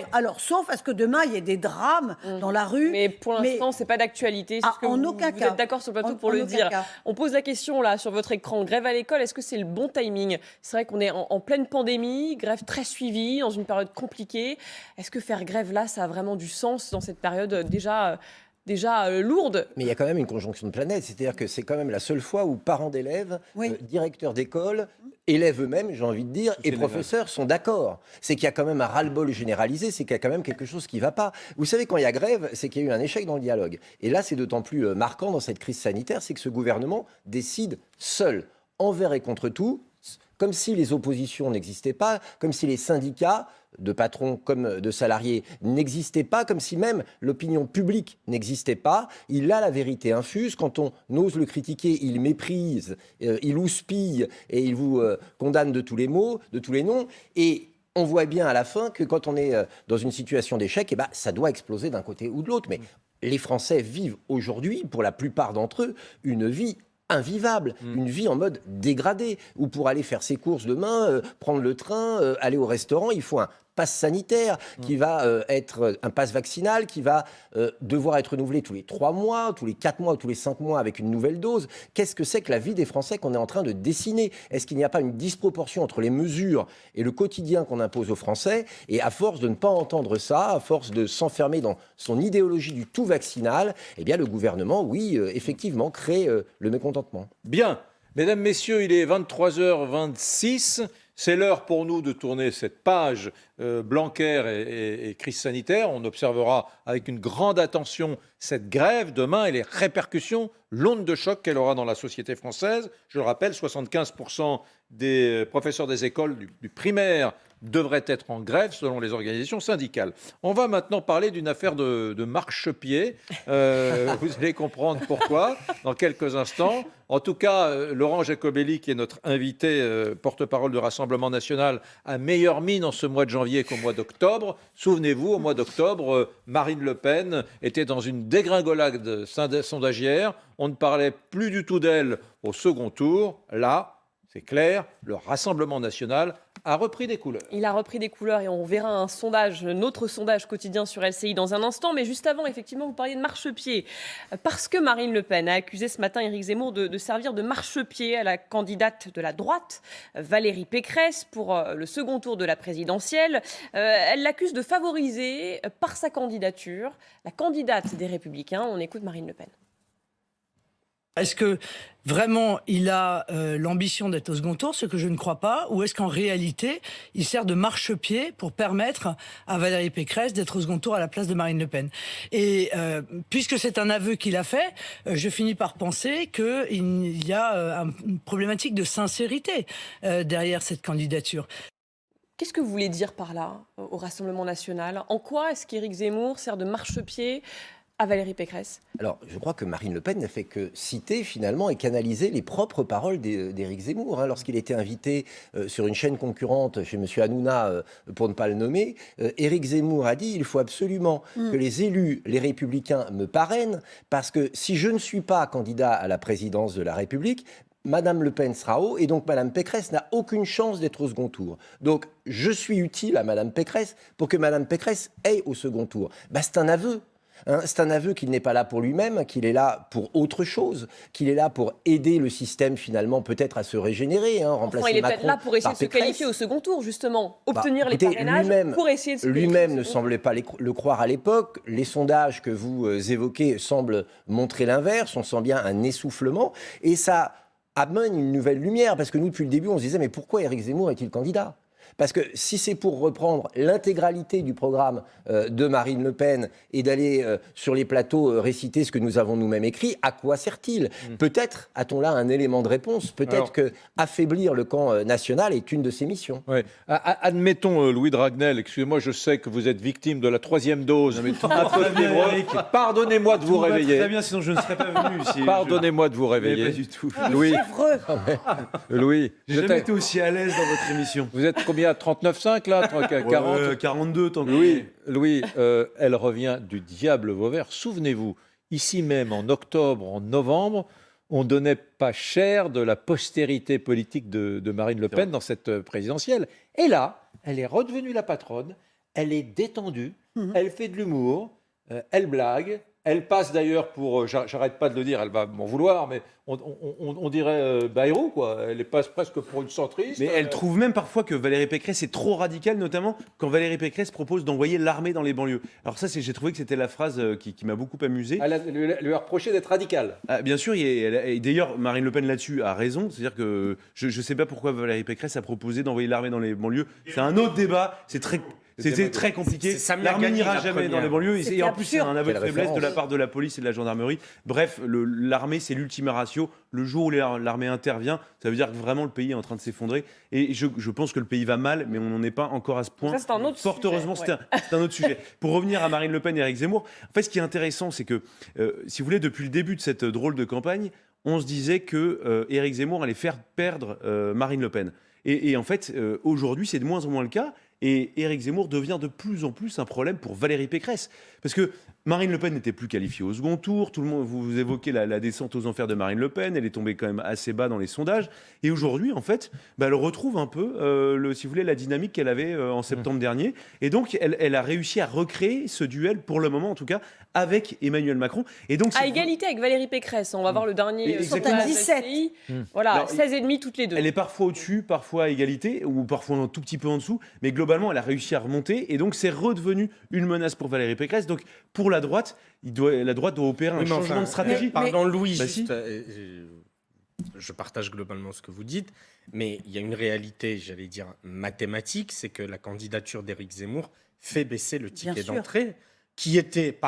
à ce que demain, il y ait des drames dans la rue. Mais pour l'instant, c'est pas d'actualité. En aucun cas. Vous êtes d'accord sur le plateau pour le dire. On pose la question là sur votre écran. Grève à l'école, est-ce que c'est le bon timing? C'est vrai qu'on est en pleine pandémie, grève très suivie, dans une période compliquée. Est-ce que faire grève là, ça a vraiment du sens dans cette période déjà lourde? Mais il y a quand même une conjonction de planètes, c'est-à-dire que c'est quand même la seule fois où parents d'élèves, directeurs d'école, élèves eux-mêmes, j'ai envie de dire, et professeurs sont d'accord. C'est qu'il y a quand même un ras-le-bol généralisé, c'est qu'il y a quand même quelque chose qui ne va pas. Vous savez, quand il y a grève, c'est qu'il y a eu un échec dans le dialogue. Et là, c'est d'autant plus marquant dans cette crise sanitaire, c'est que ce gouvernement décide seul, envers et contre tout, comme si les oppositions n'existaient pas, comme si les syndicats de patrons comme de salariés n'existaient pas, comme si même l'opinion publique n'existait pas. Il a la vérité infuse. Quand on ose le critiquer, il méprise, il houspille et il vous condamne de tous les mots, de tous les noms. Et on voit bien à la fin que quand on est dans une situation d'échec, ça doit exploser d'un côté ou de l'autre. Mais les Français vivent aujourd'hui, pour la plupart d'entre eux, une vie invivable, une vie en mode dégradé, où pour aller faire ses courses demain, prendre le train, aller au restaurant, il faut un pass sanitaire qui va être un pass vaccinal qui va devoir être renouvelé tous les 3 mois, tous les 4 mois, tous les 5 mois avec une nouvelle dose. Qu'est-ce que c'est que la vie des Français qu'on est en train de dessiner? Est-ce qu'il n'y a pas une disproportion entre les mesures et le quotidien qu'on impose aux Français? Et à force de ne pas entendre ça, à force de s'enfermer dans son idéologie du tout vaccinal, eh bien le gouvernement, oui, effectivement, crée le mécontentement. Bien, mesdames, messieurs, il est 23h26. C'est l'heure pour nous de tourner cette page Blanquer et crise sanitaire. On observera avec une grande attention cette grève demain et les répercussions, l'onde de choc qu'elle aura dans la société française. Je le rappelle, 75% des professeurs des écoles du primaire devraient être en grève selon les organisations syndicales. On va maintenant parler d'une affaire de marchepied. Vous allez comprendre pourquoi dans quelques instants. En tout cas, Laurent Jacobelli, qui est notre invité porte-parole du Rassemblement national, a meilleure mine en ce mois de janvier qu'au mois d'octobre. Souvenez-vous, au mois d'octobre, Marine Le Pen était dans une dégringolade sondagière. On ne parlait plus du tout d'elle au second tour. Là, c'est clair, le Rassemblement national a repris des couleurs. Il a repris des couleurs et on verra un sondage, notre sondage quotidien sur LCI dans un instant. Mais juste avant, effectivement, vous parliez de marchepied. Parce que Marine Le Pen a accusé ce matin Éric Zemmour de servir de marchepied à la candidate de la droite, Valérie Pécresse, pour le second tour de la présidentielle. Elle l'accuse de favoriser, par sa candidature, la candidate des Républicains. On écoute Marine Le Pen. Est-ce que vraiment il a l'ambition d'être au second tour, ce que je ne crois pas, ou est-ce qu'en réalité il sert de marchepied pour permettre à Valérie Pécresse d'être au second tour à la place de Marine Le Pen? Et puisque c'est un aveu qu'il a fait, je finis par penser qu'il y a une problématique de sincérité derrière cette candidature. Qu'est-ce que vous voulez dire par là au Rassemblement national? En quoi est-ce qu'Éric Zemmour sert de marchepied à Valérie Pécresse? Alors, je crois que Marine Le Pen n'a fait que citer finalement et canaliser les propres paroles d'Éric Zemmour. Lorsqu'il était invité sur une chaîne concurrente chez M. Hanouna, pour ne pas le nommer, Éric Zemmour a dit « Il faut absolument que les élus, les Républicains, me parrainent, parce que si je ne suis pas candidat à la présidence de la République, Madame Le Pen sera haut et donc Madame Pécresse n'a aucune chance d'être au second tour. Donc je suis utile à Madame Pécresse pour que Madame Pécresse aille au second tour. C'est un aveu. C'est un aveu qu'il n'est pas là pour lui-même, qu'il est là pour autre chose, qu'il est là pour aider le système finalement peut-être à se régénérer, remplacer il est Macron peut-être là pour essayer de se Pécresse. qualifier au second tour, justement, obtenir Écoutez, les parrainages pour essayer de se qualifier. Lui-même ne semblait pas le croire à l'époque. Les sondages que vous évoquez semblent montrer l'inverse. On sent bien un essoufflement et ça amène une nouvelle lumière parce que nous, depuis le début, on se disait mais pourquoi Éric Zemmour est-il candidat ? Parce que si c'est pour reprendre l'intégralité du programme de Marine Le Pen et d'aller sur les plateaux réciter ce que nous avons nous-mêmes écrit, à quoi sert-il ? Peut-être a-t-on là un élément de réponse. Peut-être que affaiblir le camp national est une de ses missions. Ouais. Admettons, Louis Dragnel, excusez-moi, je sais que vous êtes victime de la 3e dose. Pardonnez-moi de vous réveiller. Très bien, sinon je ne serais pas venu. Pardonnez-moi de vous réveiller. Pas du tout. Louis, Louis, j'ai jamais été aussi à l'aise dans votre émission. Vous êtes combien, 39,5 là, 40 42 tant que Louis, elle revient du diable Vauvert. Souvenez-vous, ici même en octobre, en novembre, on donnait pas cher de la postérité politique de Marine Le Pen dans cette présidentielle. Et là, elle est redevenue la patronne, elle est détendue, elle fait de l'humour, elle blague. Elle passe d'ailleurs pour, j'arrête pas de le dire, elle va m'en vouloir, mais on dirait Bayrou, quoi. Elle passe presque pour une centriste. Mais elle trouve même parfois que Valérie Pécresse est trop radicale, notamment quand Valérie Pécresse propose d'envoyer l'armée dans les banlieues. Alors ça, j'ai trouvé que c'était la phrase qui m'a beaucoup amusé. Elle lui a reproché d'être radicale. Bien sûr, et d'ailleurs, Marine Le Pen là-dessus a raison. C'est-à-dire que je ne sais pas pourquoi Valérie Pécresse a proposé d'envoyer l'armée dans les banlieues. C'est un autre débat, c'était très compliqué. L'armée n'ira jamais dans les banlieues. Et en plus, c'est un aveu de faiblesse de la part de la police et de la gendarmerie. Bref, l'armée, c'est l'ultima ratio. Le jour où l'armée intervient, ça veut dire que vraiment le pays est en train de s'effondrer. Et je pense que le pays va mal, mais on n'en est pas encore à ce point. Ça, c'est un autre Fort sujet, heureusement, c'est un autre sujet. Pour revenir à Marine Le Pen et Éric Zemmour, en fait, ce qui est intéressant, c'est que, si vous voulez, depuis le début de cette drôle de campagne, on se disait que Éric Zemmour allait faire perdre Marine Le Pen. Et en fait, aujourd'hui, c'est de moins en moins le cas. Et Éric Zemmour devient de plus en plus un problème pour Valérie Pécresse. Parce que Marine Le Pen n'était plus qualifiée au second tour. Tout le monde, vous évoquez la descente aux enfers de Marine Le Pen. Elle est tombée quand même assez bas dans les sondages. Et aujourd'hui, en fait, elle retrouve un peu, si vous voulez, la dynamique qu'elle avait en septembre dernier. Et donc, elle a réussi à recréer ce duel, pour le moment en tout cas, avec Emmanuel Macron. Et donc, à égalité avec Valérie Pécresse. On va voir le dernier sondage 17. Voilà, Alors, 16,5 toutes les deux. Elle est parfois au-dessus, parfois à égalité, ou parfois un tout petit peu en dessous. Mais globalement, elle a réussi à remonter. Et donc, c'est redevenu une menace pour Valérie Pécresse. Donc, pour la droite, la droite doit opérer un changement de stratégie. Pardon, Louis, Bah, juste, je partage globalement ce que vous dites, mais il y a une réalité, j'allais dire, mathématique, c'est que la candidature d'Éric Zemmour fait baisser le ticket d'entrée, qui était,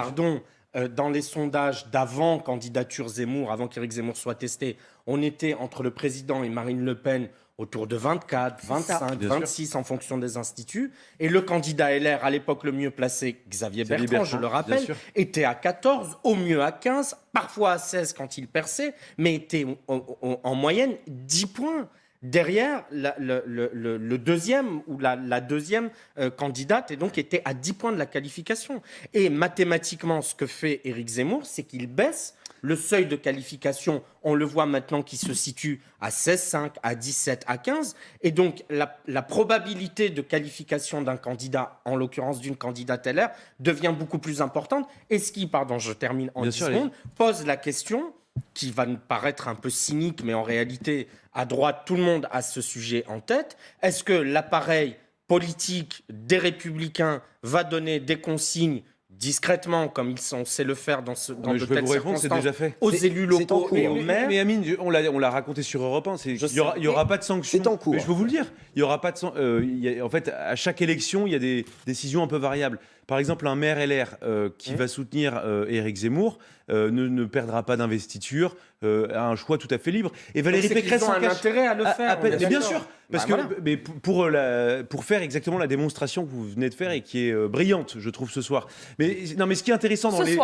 dans les sondages d'avant candidature Zemmour, avant qu'Éric Zemmour soit testé, on était entre le président et Marine Le Pen autour de 24, 25, 26 en fonction des instituts. Et le candidat LR, à l'époque le mieux placé, Xavier Bertrand, je le rappelle, était à 14, au mieux à 15, parfois à 16 quand il perçait, mais était en moyenne 10 points derrière le deuxième ou la deuxième candidate, et donc était à 10 points de la qualification. Et mathématiquement, ce que fait Éric Zemmour, c'est qu'il baisse le seuil de qualification, on le voit maintenant, qui se situe à 16,5, à 17, à 15. Et donc, la probabilité de qualification d'un candidat, en l'occurrence d'une candidate LR, devient beaucoup plus importante. Et ce qui, je termine en 10 secondes, pose la question, qui va nous paraître un peu cynique, mais en réalité, à droite, tout le monde a ce sujet en tête. Est-ce que l'appareil politique des Républicains va donner des consignes discrètement, comme ils sont, sait le faire dans de telles circonstances, c'est déjà fait. aux élus locaux et aux maires? Mais Amine, on l'a raconté sur Europe 1, il n'y aura pas de sanctions. C'est en cours. Mais je peux vous le dire, il n'y aura pas de en fait, à chaque élection, il y a des décisions un peu variables. Par exemple, un maire LR qui va soutenir Éric Zemmour ne perdra pas d'investiture, a un choix tout à fait libre. Et Valérie Pécresse a un intérêt à le faire. Mais bien sûr, parce que mais pour faire exactement la démonstration que vous venez de faire et qui est brillante, je trouve, ce soir. Mais ce qui est intéressant dans ce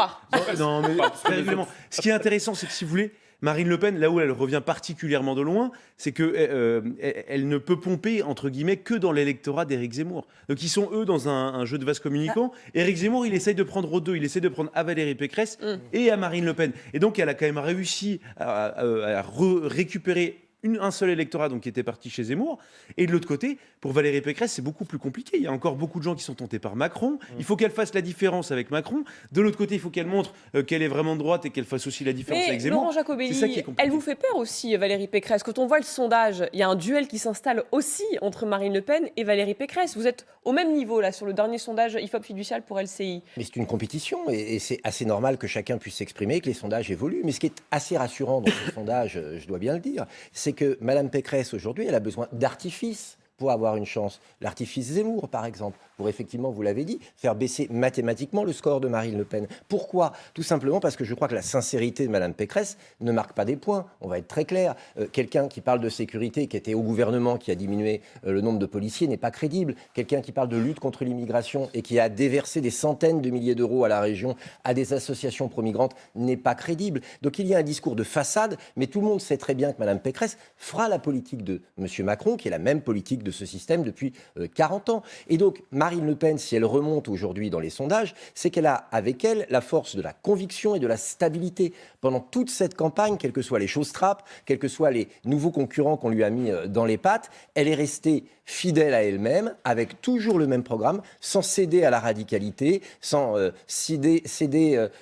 qui est intéressant, c'est que si vous voulez, Marine Le Pen, là où elle revient particulièrement de loin, c'est qu'elle ne peut pomper, entre guillemets, que dans l'électorat d'Éric Zemmour. Donc ils sont, eux, dans un jeu de vase communicant. Éric Zemmour, il essaye de prendre aux deux. Il essaye de prendre à Valérie Pécresse et à Marine Le Pen. Et donc elle a quand même réussi à récupérer un seul électorat donc, qui était parti chez Zemmour. Et de l'autre côté, pour Valérie Pécresse, c'est beaucoup plus compliqué. Il y a encore beaucoup de gens qui sont tentés par Macron. Il faut qu'elle fasse la différence avec Macron. De l'autre côté, il faut qu'elle montre qu'elle est vraiment de droite et qu'elle fasse aussi la différence Mais avec Zemmour. Laurent Jacobelli, C'est ça qui est compliqué. elle vous fait peur aussi, Valérie Pécresse. Quand on voit le sondage, il y a un duel qui s'installe aussi entre Marine Le Pen et Valérie Pécresse. Vous êtes au même niveau là sur le dernier sondage IFOP fiducial pour LCI. Mais c'est une compétition et c'est assez normal que chacun puisse s'exprimer, que les sondages évoluent. Mais ce qui est assez rassurant dans ce sondage, je dois bien le dire, c'est que Mme Pécresse aujourd'hui, elle a besoin d'artifice pour avoir une chance. L'artifice Zemmour, par exemple, pour effectivement, vous l'avez dit, faire baisser mathématiquement le score de Marine Le Pen. Pourquoi ? Tout simplement parce que je crois que la sincérité de Mme Pécresse ne marque pas des points. On va être très clair. Quelqu'un qui parle de sécurité, qui était au gouvernement, qui a diminué le nombre de policiers, n'est pas crédible. Quelqu'un qui parle de lutte contre l'immigration et qui a déversé des centaines de milliers d'euros à la région, à des associations pro-migrantes, n'est pas crédible. Donc il y a un discours de façade, mais tout le monde sait très bien que Mme Pécresse fera la politique de M. Macron, qui est la même politique de ce système depuis 40 ans. Et donc, Marine Le Pen, si elle remonte aujourd'hui dans les sondages, c'est qu'elle a avec elle la force de la conviction et de la stabilité. Pendant toute cette campagne, quelles que soient les choses trappes, quels que soient les nouveaux concurrents qu'on lui a mis dans les pattes, elle est restée fidèle à elle-même, avec toujours le même programme, sans céder à la radicalité, sans céder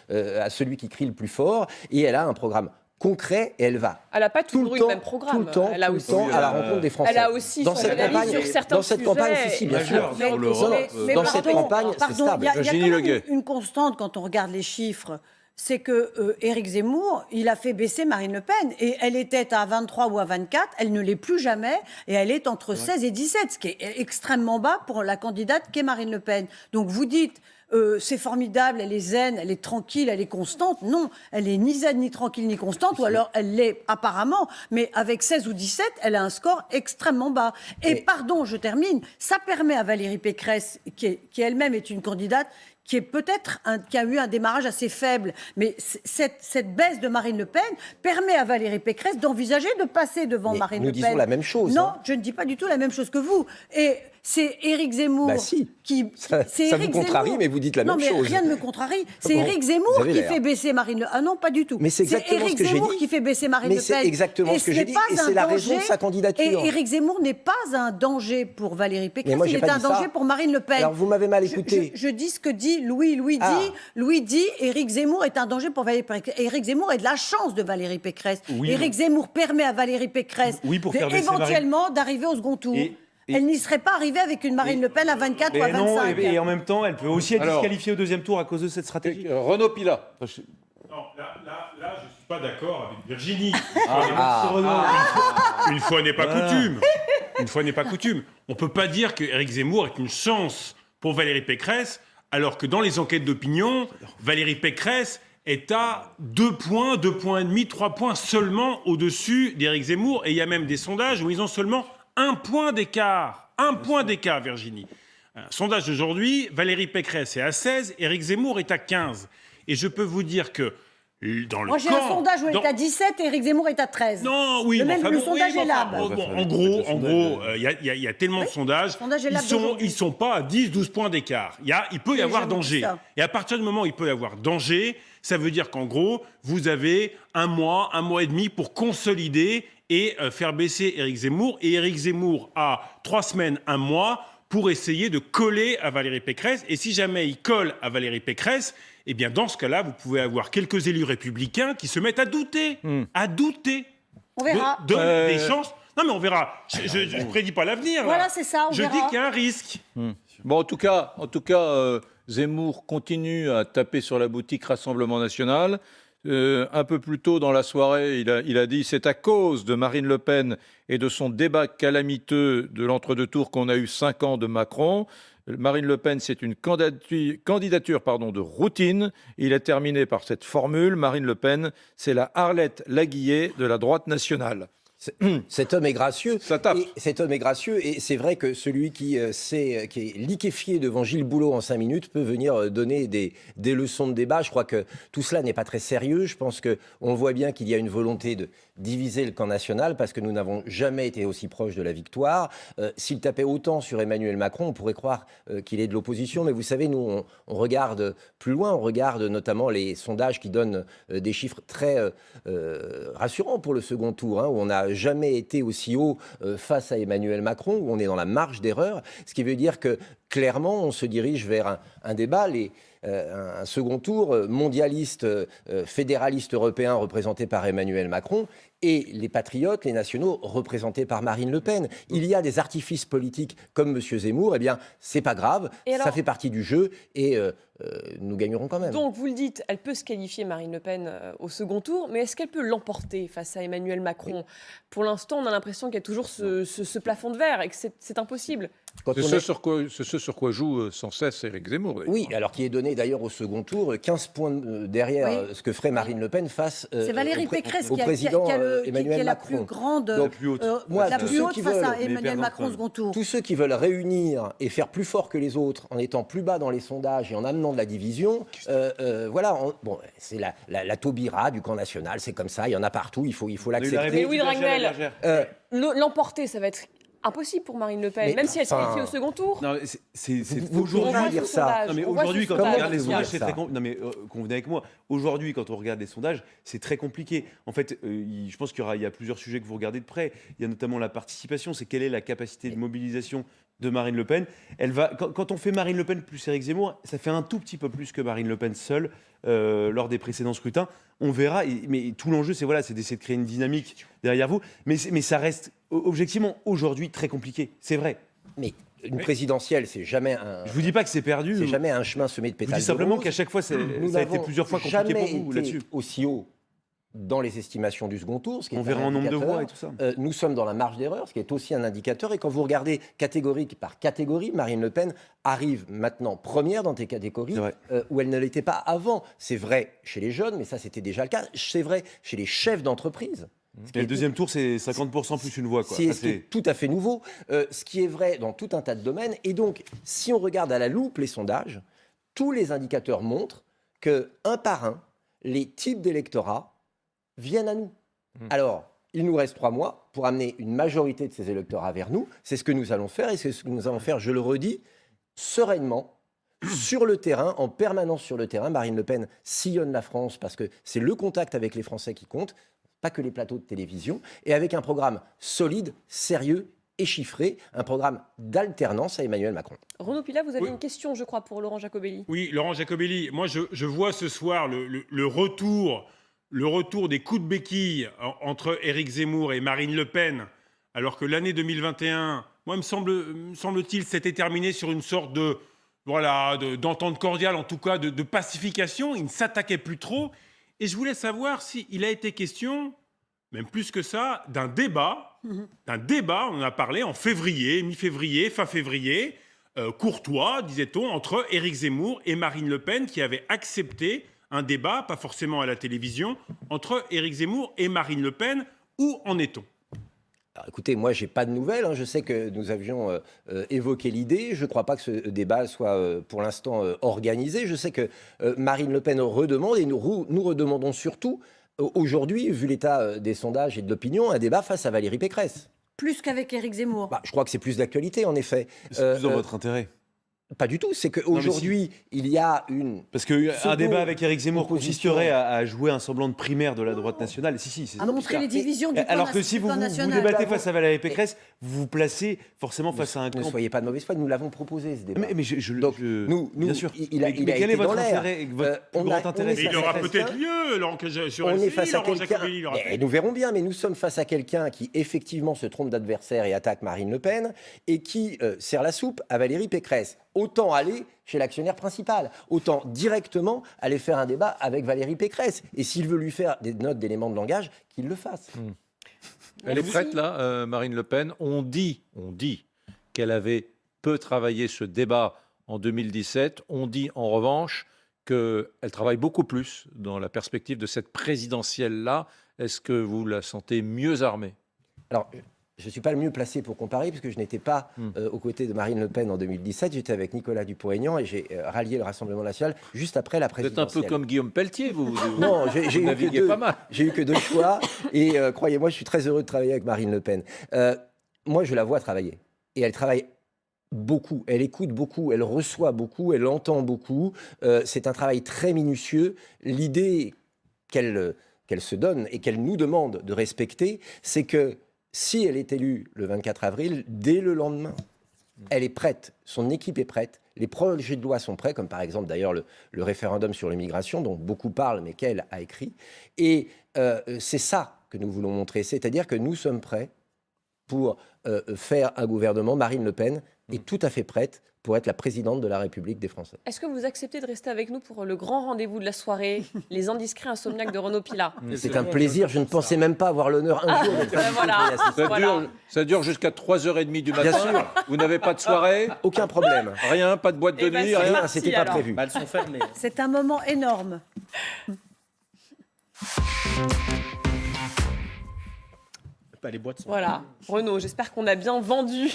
à celui qui crie le plus fort. Et elle a un programme concret et elle va. Elle n'a pas toujours eu le même Tout programme. le temps, Elle a tout le aussi, temps à la rencontre des Français. Elle a aussi dans son cette avis campagne, sur certains dans cette sujets. campagne, si, bien sûr. Dans cette campagne, c'est stable. Il y a quand même une constante quand on regarde les chiffres. C'est que Éric Zemmour, il a fait baisser Marine Le Pen. Et elle était à 23 ou à 24, elle ne l'est plus jamais. Et elle est entre 16 et 17, ce qui est extrêmement bas pour la candidate qu'est Marine Le Pen. Donc vous dites... c'est formidable, elle est zen, elle est tranquille, elle est constante. Non, elle est ni zen, ni tranquille, ni constante, ou alors elle l'est apparemment, mais avec 16 ou 17, elle a un score extrêmement bas. Et pardon, je termine, ça permet à Valérie Pécresse, qui elle-même est une candidate, qui est peut-être qui a eu un démarrage assez faible, mais cette baisse de Marine Le Pen permet à Valérie Pécresse d'envisager de passer devant Marine Le Pen. Nous disons la même chose. Non, je ne dis pas du tout la même chose que vous. Et c'est Éric Zemmour qui... Ça vous contrarie, mais vous dites la même chose. Non, mais rien ne me contrarie. C'est Éric Zemmour qui fait baisser Marine Le Pen. Ah non, pas du tout. Mais c'est exactement ce que j'ai dit. Éric Zemmour qui fait baisser Marine Le Pen. Mais c'est exactement ce que j'ai dit. Et c'est la raison de sa candidature. Et Éric Zemmour n'est pas un danger pour Valérie Pécresse. Il est un danger pour Marine Le Pen. Alors vous m'avez mal écouté. Je dis ce que dit Louis. Louis dit Éric Zemmour est un danger pour Valérie Pécresse. Éric Zemmour est de la chance de Valérie Pécresse. Éric Zemmour permet à Valérie Pécresse éventuellement d'arriver au second tour. Elle n'y serait pas arrivée avec une Marine Le Pen à 24 ou à 25. Et en même temps, elle peut aussi être disqualifiée au deuxième tour à cause de cette stratégie. Renaud Pilat. Non, là, je ne suis pas d'accord avec Virginie. Une fois n'est pas coutume. Une fois n'est pas coutume. On ne peut pas dire que Éric Zemmour est une chance pour Valérie Pécresse, alors que dans les enquêtes d'opinion, Valérie Pécresse est à 2 points, 2 points et demi, 3 points seulement au-dessus d'Éric Zemmour. Et il y a même des sondages où ils ont seulement 1 point d'écart. 1 point d'écart, Virginie. Un sondage d'aujourd'hui, Valérie Pécresse est à 16, Éric Zemmour est à 15. Et je peux vous dire que dans le Moi, j'ai un sondage où elle est à 17 et Éric Zemmour est à 13. Non, oui. Le sondage est là. En gros, il y a tellement de sondages. Ils sont pas à 10, 12 points d'écart. Il peut y avoir danger. Et à partir du moment où il peut y avoir danger, ça veut dire qu'en gros, vous avez 1 mois et demi pour consolider et faire baisser Éric Zemmour. Et Éric Zemmour a 3 semaines, 1 mois pour essayer de coller à Valérie Pécresse. Et si jamais il colle à Valérie Pécresse, eh bien dans ce cas-là, vous pouvez avoir quelques élus républicains qui se mettent à douter. À douter. On verra. Donne des chances. Non mais on verra. Je ne prédis pas l'avenir. Voilà, c'est ça, on verra. Je dis qu'il y a un risque. Bon, en tout cas, Zemmour continue à taper sur la boutique Rassemblement National. Un peu plus tôt dans la soirée, il a dit « C'est à cause de Marine Le Pen et de son débat calamiteux de l'entre-deux tours qu'on a eu 5 ans de Macron. Marine Le Pen, c'est une candidature de routine. » Il a terminé par cette formule « Marine Le Pen, c'est la Arlette Laguillet de la droite nationale ». Cet homme est gracieux. Ça tape. Cet homme est gracieux et c'est vrai que celui qui est liquéfié devant Gilles Boulot en 5 minutes peut venir donner des leçons de débat. Je crois que tout cela n'est pas très sérieux. Je pense qu'on voit bien qu'il y a une volonté de diviser le camp national parce que nous n'avons jamais été aussi proches de la victoire. S'il tapait autant sur Emmanuel Macron, on pourrait croire qu'il est de l'opposition, mais vous savez, nous, on regarde plus loin, on regarde notamment les sondages qui donnent des chiffres très rassurants pour le second tour, où on n'a jamais été aussi haut face à Emmanuel Macron, où on est dans la marge d'erreur, ce qui veut dire que clairement, on se dirige vers un débat, un second tour mondialiste, fédéraliste européen représenté par Emmanuel Macron et les patriotes, les nationaux représentés par Marine Le Pen. Il y a des artifices politiques comme M. Zemmour, eh bien, c'est pas grave, ça fait partie du jeu et nous gagnerons quand même. Donc, vous le dites, elle peut se qualifier, Marine Le Pen, au second tour, mais est-ce qu'elle peut l'emporter face à Emmanuel Macron? Pour l'instant, on a l'impression qu'il y a toujours ce plafond de verre et que c'est impossible. C'est ce sur quoi joue sans cesse Éric Zemmour. Oui, alors qui est donné d'ailleurs au second tour, 15 points derrière ce que ferait Marine Le Pen face c'est Valérie Pécresse au président Emmanuel qui est la Macron. plus grande, Donc, la plus haute face à Emmanuel Macron au second tour. Tous ceux qui veulent réunir et faire plus fort que les autres en étant plus bas dans les sondages et en amenant de la division, voilà, bon, c'est la taubira du camp national, c'est comme ça, il y en a partout, il faut l'accepter. Mais oui, Dragnel, l'emporter, ça va être impossible pour Marine Le Pen, même si elle se qualifie au second tour. Non, c'est aujourd'hui dire ça. Non, mais aujourd'hui, quand on regarde les sondages, c'est très compliqué. Non, mais convenez avec moi. Aujourd'hui, quand on regarde les sondages, c'est très compliqué. En fait, je pense qu'il y a plusieurs sujets que vous regardez de près. Il y a notamment la participation. C'est quelle est la capacité de mobilisation de Marine Le Pen. Quand on fait Marine Le Pen plus Éric Zemmour, ça fait un tout petit peu plus que Marine Le Pen seule lors des précédents scrutins. On verra. Mais tout l'enjeu, c'est d'essayer de créer une dynamique derrière vous. Mais ça reste objectivement aujourd'hui très compliqué. C'est vrai. Mais une présidentielle, c'est jamais un. Je vous dis pas que c'est perdu. C'est jamais un chemin semé de pétales. Je dis simplement qu'à chaque fois, ça a été plusieurs fois compliqué pour vous là-dessus. Aussi haut dans les estimations du second tour, ce qui est on verra en nombre de voix et tout ça. Nous sommes dans la marge d'erreur, ce qui est aussi un indicateur. Et quand vous regardez catégorie par catégorie, Marine Le Pen arrive maintenant première dans des catégories où elle ne l'était pas avant. C'est vrai chez les jeunes, mais ça c'était déjà le cas. C'est vrai chez les chefs d'entreprise. Et le deuxième tour, c'est 50% plus une voix. C'est tout à fait nouveau. Ce qui est vrai dans tout un tas de domaines. Et donc, si on regarde à la loupe les sondages, tous les indicateurs montrent que, un par un, les types d'électorats viennent à nous. Alors, il nous reste 3 mois pour amener une majorité de ces électorats vers nous. C'est ce que nous allons faire. Et c'est ce que nous allons faire, je le redis, sereinement, sur le terrain, en permanence sur le terrain. Marine Le Pen sillonne la France parce que c'est le contact avec les Français qui compte, pas que les plateaux de télévision, et avec un programme solide, sérieux et chiffré, un programme d'alternance à Emmanuel Macron. Renaud Pilat, vous avez une question, je crois, pour Laurent Jacobelli. Oui, Laurent Jacobelli, moi je vois ce soir le retour des coups de béquille entre Éric Zemmour et Marine Le Pen, alors que l'année 2021, moi me semble-t-il, s'était terminée sur une sorte d'entente cordiale, en tout cas de pacification. Il ne s'attaquait plus trop. Et je voulais savoir s'il a été question, même plus que ça, d'un débat, on en a parlé en février, mi-février, fin février, courtois, disait-on, entre Éric Zemmour et Marine Le Pen, qui avait accepté un débat, pas forcément à la télévision, entre Éric Zemmour et Marine Le Pen. Où en est-on ? Alors, écoutez, moi, j'ai pas de nouvelles. Je sais que nous avions évoqué l'idée. Je ne crois pas que ce débat soit pour l'instant organisé. Je sais que Marine Le Pen redemande et nous redemandons surtout aujourd'hui, vu l'état des sondages et de l'opinion, un débat face à Valérie Pécresse. Plus qu'avec Éric Zemmour. Je crois que c'est plus d'actualité, en effet. C'est plus dans votre intérêt. Pas du tout, c'est qu'aujourd'hui, il y a une... Parce qu'un débat avec Éric Zemmour consisterait à jouer un semblant de primaire de la droite nationale. Si, à montrer les divisions du alors que si vous débattez face à Valérie Pécresse, vous vous placez forcément face à un camp... Ne soyez pas de mauvaise foi, nous l'avons proposé, ce débat. Mais bien sûr. Il a quel est votre intérêt, votre grand intérêt? Il aura peut-être lieu, sur on est face à quelqu'un... Et nous verrons bien, mais nous sommes face à quelqu'un qui, effectivement, se trompe d'adversaire et attaque Marine Le Pen, et qui sert la soupe à Valérie Pécresse. Autant aller chez l'actionnaire principal, autant directement aller faire un débat avec Valérie Pécresse. Et s'il veut lui faire des notes d'éléments de langage, qu'il le fasse. Elle est prête là, Marine Le Pen. On dit qu'elle avait peu travaillé ce débat en 2017. On dit en revanche qu'elle travaille beaucoup plus dans la perspective de cette présidentielle-là. Est-ce que vous la sentez mieux armée ? Alors, je ne suis pas le mieux placé pour comparer, puisque je n'étais pas aux côtés de Marine Le Pen en 2017. J'étais avec Nicolas Dupont-Aignan et j'ai rallié le Rassemblement national juste après la Vous êtes présidentielle. un peu comme Guillaume Pelletier, vous. Non, j'ai eu naviguez que pas mal. j'ai eu que 2 choix. Et croyez-moi, je suis très heureux de travailler avec Marine Le Pen. Moi, je la vois travailler. Et elle travaille beaucoup. Elle écoute beaucoup. Elle reçoit beaucoup. Elle entend beaucoup. C'est un travail très minutieux. L'idée qu'elle se donne et qu'elle nous demande de respecter, c'est que si elle est élue le 24 avril, dès le lendemain, elle est prête, son équipe est prête, les projets de loi sont prêts, comme par exemple d'ailleurs le référendum sur l'immigration, dont beaucoup parlent, mais qu'elle a écrit. Et c'est ça que nous voulons montrer, c'est-à-dire que nous sommes prêts pour faire un gouvernement. Marine Le Pen est tout à fait prête pour être la présidente de la République des Français. Est-ce que vous acceptez de rester avec nous pour le grand rendez-vous de la soirée, les indiscrets insomniaques de Renaud Pilat? C'est un plaisir, je ne pensais même pas avoir l'honneur un jour d'être voilà. Ça dure jusqu'à 3h30 du matin. Bien sûr. Vous n'avez pas de soirée? Aucun problème. Rien, pas de boîte de nuit, rien. parti, C'était pas alors. prévu. Elles sont fermées. C'est un moment énorme. Les boîtes sont Voilà, Renaud, j'espère qu'on a bien vendu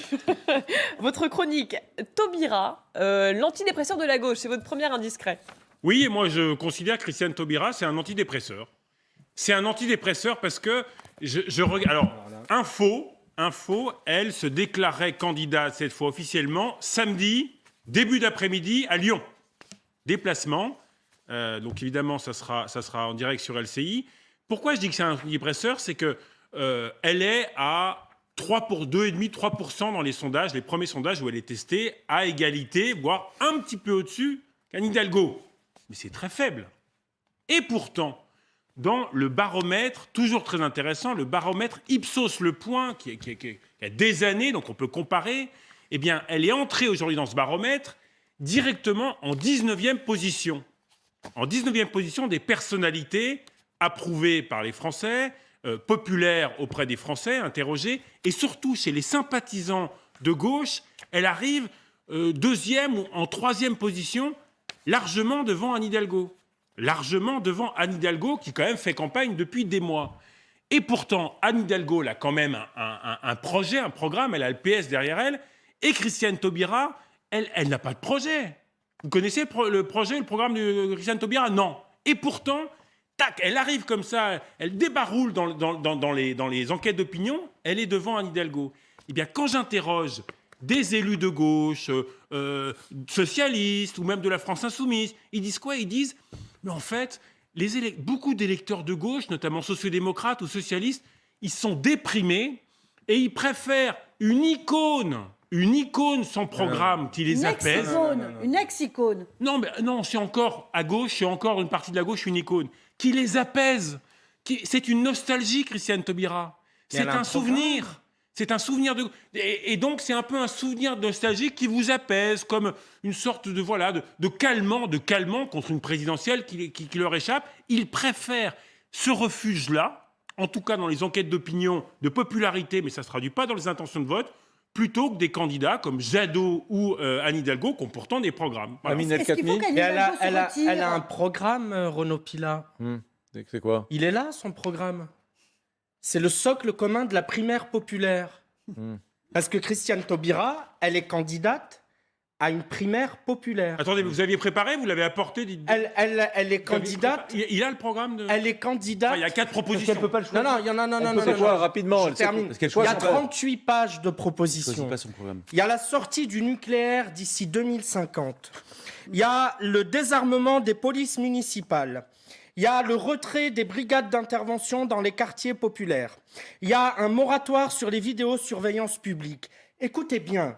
votre chronique. Taubira, l'antidépresseur de la gauche, c'est votre premier indiscret. Oui, et moi je considère que Christiane Taubira, c'est un antidépresseur. C'est un antidépresseur parce que je regarde. Alors, info, elle se déclarait candidate cette fois officiellement samedi, début d'après-midi à Lyon. Déplacement. Donc évidemment, ça sera en direct sur LCI. Pourquoi je dis que c'est un antidépresseur? C'est que elle est à 2,5-3% dans les sondages, les premiers sondages où elle est testée, à égalité, voire un petit peu au-dessus qu'Anne Hidalgo. Mais c'est très faible. Et pourtant, dans le baromètre, toujours très intéressant, le baromètre Ipsos Le Point, qui a des années, donc on peut comparer, eh bien, elle est entrée aujourd'hui dans ce baromètre directement en 19e position. En 19e position des personnalités approuvées par les Français, populaire auprès des Français, interrogés, et surtout chez les sympathisants de gauche, elle arrive 2e ou en 3e position, largement devant Anne Hidalgo. Largement devant Anne Hidalgo, qui quand même fait campagne depuis des mois. Et pourtant, Anne Hidalgo, elle a quand même un projet, un programme, elle a le PS derrière elle, et Christiane Taubira, elle n'a pas de projet. Vous connaissez le projet, le programme de Christiane Taubira? Non. Et pourtant, tac, elle arrive comme ça, elle débaroule dans les enquêtes d'opinion, elle est devant Anne Hidalgo. Eh bien, quand j'interroge des élus de gauche, socialistes ou même de la France insoumise, ils disent quoi? Ils disent, mais en fait, beaucoup d'électeurs de gauche, notamment sociodémocrates ou socialistes, ils sont déprimés et ils préfèrent une icône sans programme qui les apaise. Une ex-icône. Non, mais non, c'est encore à gauche, c'est encore une partie de la gauche, une icône qui les apaise. C'est une nostalgie, Christiane Taubira. C'est un souvenir. C'est un souvenir de... Et donc, c'est un peu un souvenir nostalgique qui vous apaise, comme une sorte de calmant contre une présidentielle qui leur échappe. Ils préfèrent ce refuge-là, en tout cas dans les enquêtes d'opinion, de popularité, mais ça ne se traduit pas dans les intentions de vote, plutôt que des candidats comme Jadot ou Anne Hidalgo, qui ont pourtant des programmes. Voilà. Elle a un programme, Renaud Pilat. C'est quoi? Il est là, son programme. C'est le socle commun de la primaire populaire. Parce que Christiane Taubira, elle est candidate à une primaire populaire. Attendez, vous aviez préparé, vous l'avez apporté? Elle est candidate. Il a le programme de... Elle est candidate. Il y a 4 propositions. Elle peut pas le choisir. Non. C'est quoi, rapidement? Je termine. Il y a 38 pages de propositions. Pas son programme. Il y a la sortie du nucléaire d'ici 2050. Il y a le désarmement des polices municipales. Il y a le retrait des brigades d'intervention dans les quartiers populaires. Il y a un moratoire sur les vidéosurveillances publiques. Écoutez bien,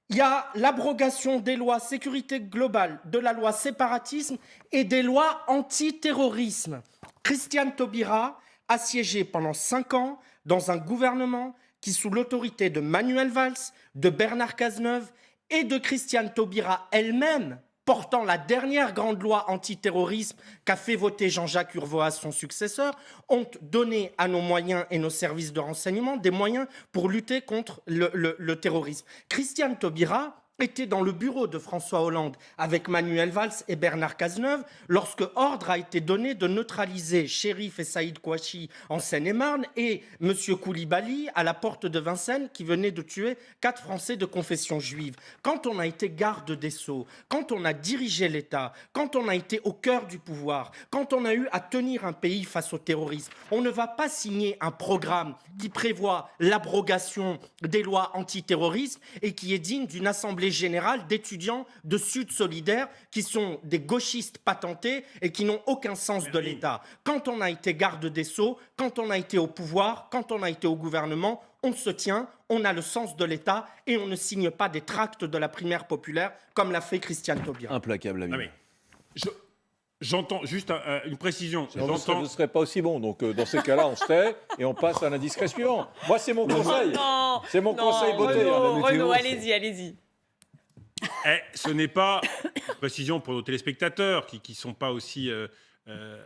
il y a l'abrogation des lois sécurité globale, de la loi séparatisme et des lois antiterrorisme. Christiane Taubira a siégé pendant 5 ans dans un gouvernement qui, sous l'autorité de Manuel Valls, de Bernard Cazeneuve et de Christiane Taubira elle-même, portant la dernière grande loi antiterrorisme qu'a fait voter Jean-Jacques Urvoas, son successeur, ont donné à nos moyens et nos services de renseignement des moyens pour lutter contre le terrorisme. Christiane Taubira, était dans le bureau de François Hollande avec Manuel Valls et Bernard Cazeneuve lorsque ordre a été donné de neutraliser Chérif et Saïd Kouachi en Seine-et-Marne et M. Koulibaly à la porte de Vincennes qui venait de tuer 4 Français de confession juive. Quand on a été garde des Sceaux, quand on a dirigé l'État, quand on a été au cœur du pouvoir, quand on a eu à tenir un pays face au terrorisme, on ne va pas signer un programme qui prévoit l'abrogation des lois antiterrorisme et qui est digne d'une assemblée générale d'étudiants de Sud Solidaire qui sont des gauchistes patentés et qui n'ont aucun sens de l'État. Quand on a été garde des Sceaux, quand on a été au pouvoir, quand on a été au gouvernement, on se tient, on a le sens de l'État et on ne signe pas des tracts de la primaire populaire comme l'a fait Christiane Taubira. Implacable, ami. J'entends juste une précision. Sinon, ce ne serait pas aussi bon. Donc, dans ces cas-là, on se tait et on passe à l'indice suivant. Moi, c'est mon conseil. C'est mon conseil beauté. Renaud, allez-y. Ce n'est pas, précision pour nos téléspectateurs qui ne sont pas aussi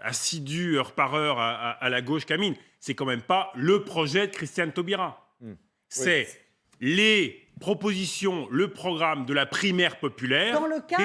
assidus heure par heure à la gauche qu'Amine, c'est quand même pas le projet de Christiane Taubira. C'est les propositions, le programme de la primaire populaire Dans le cadre,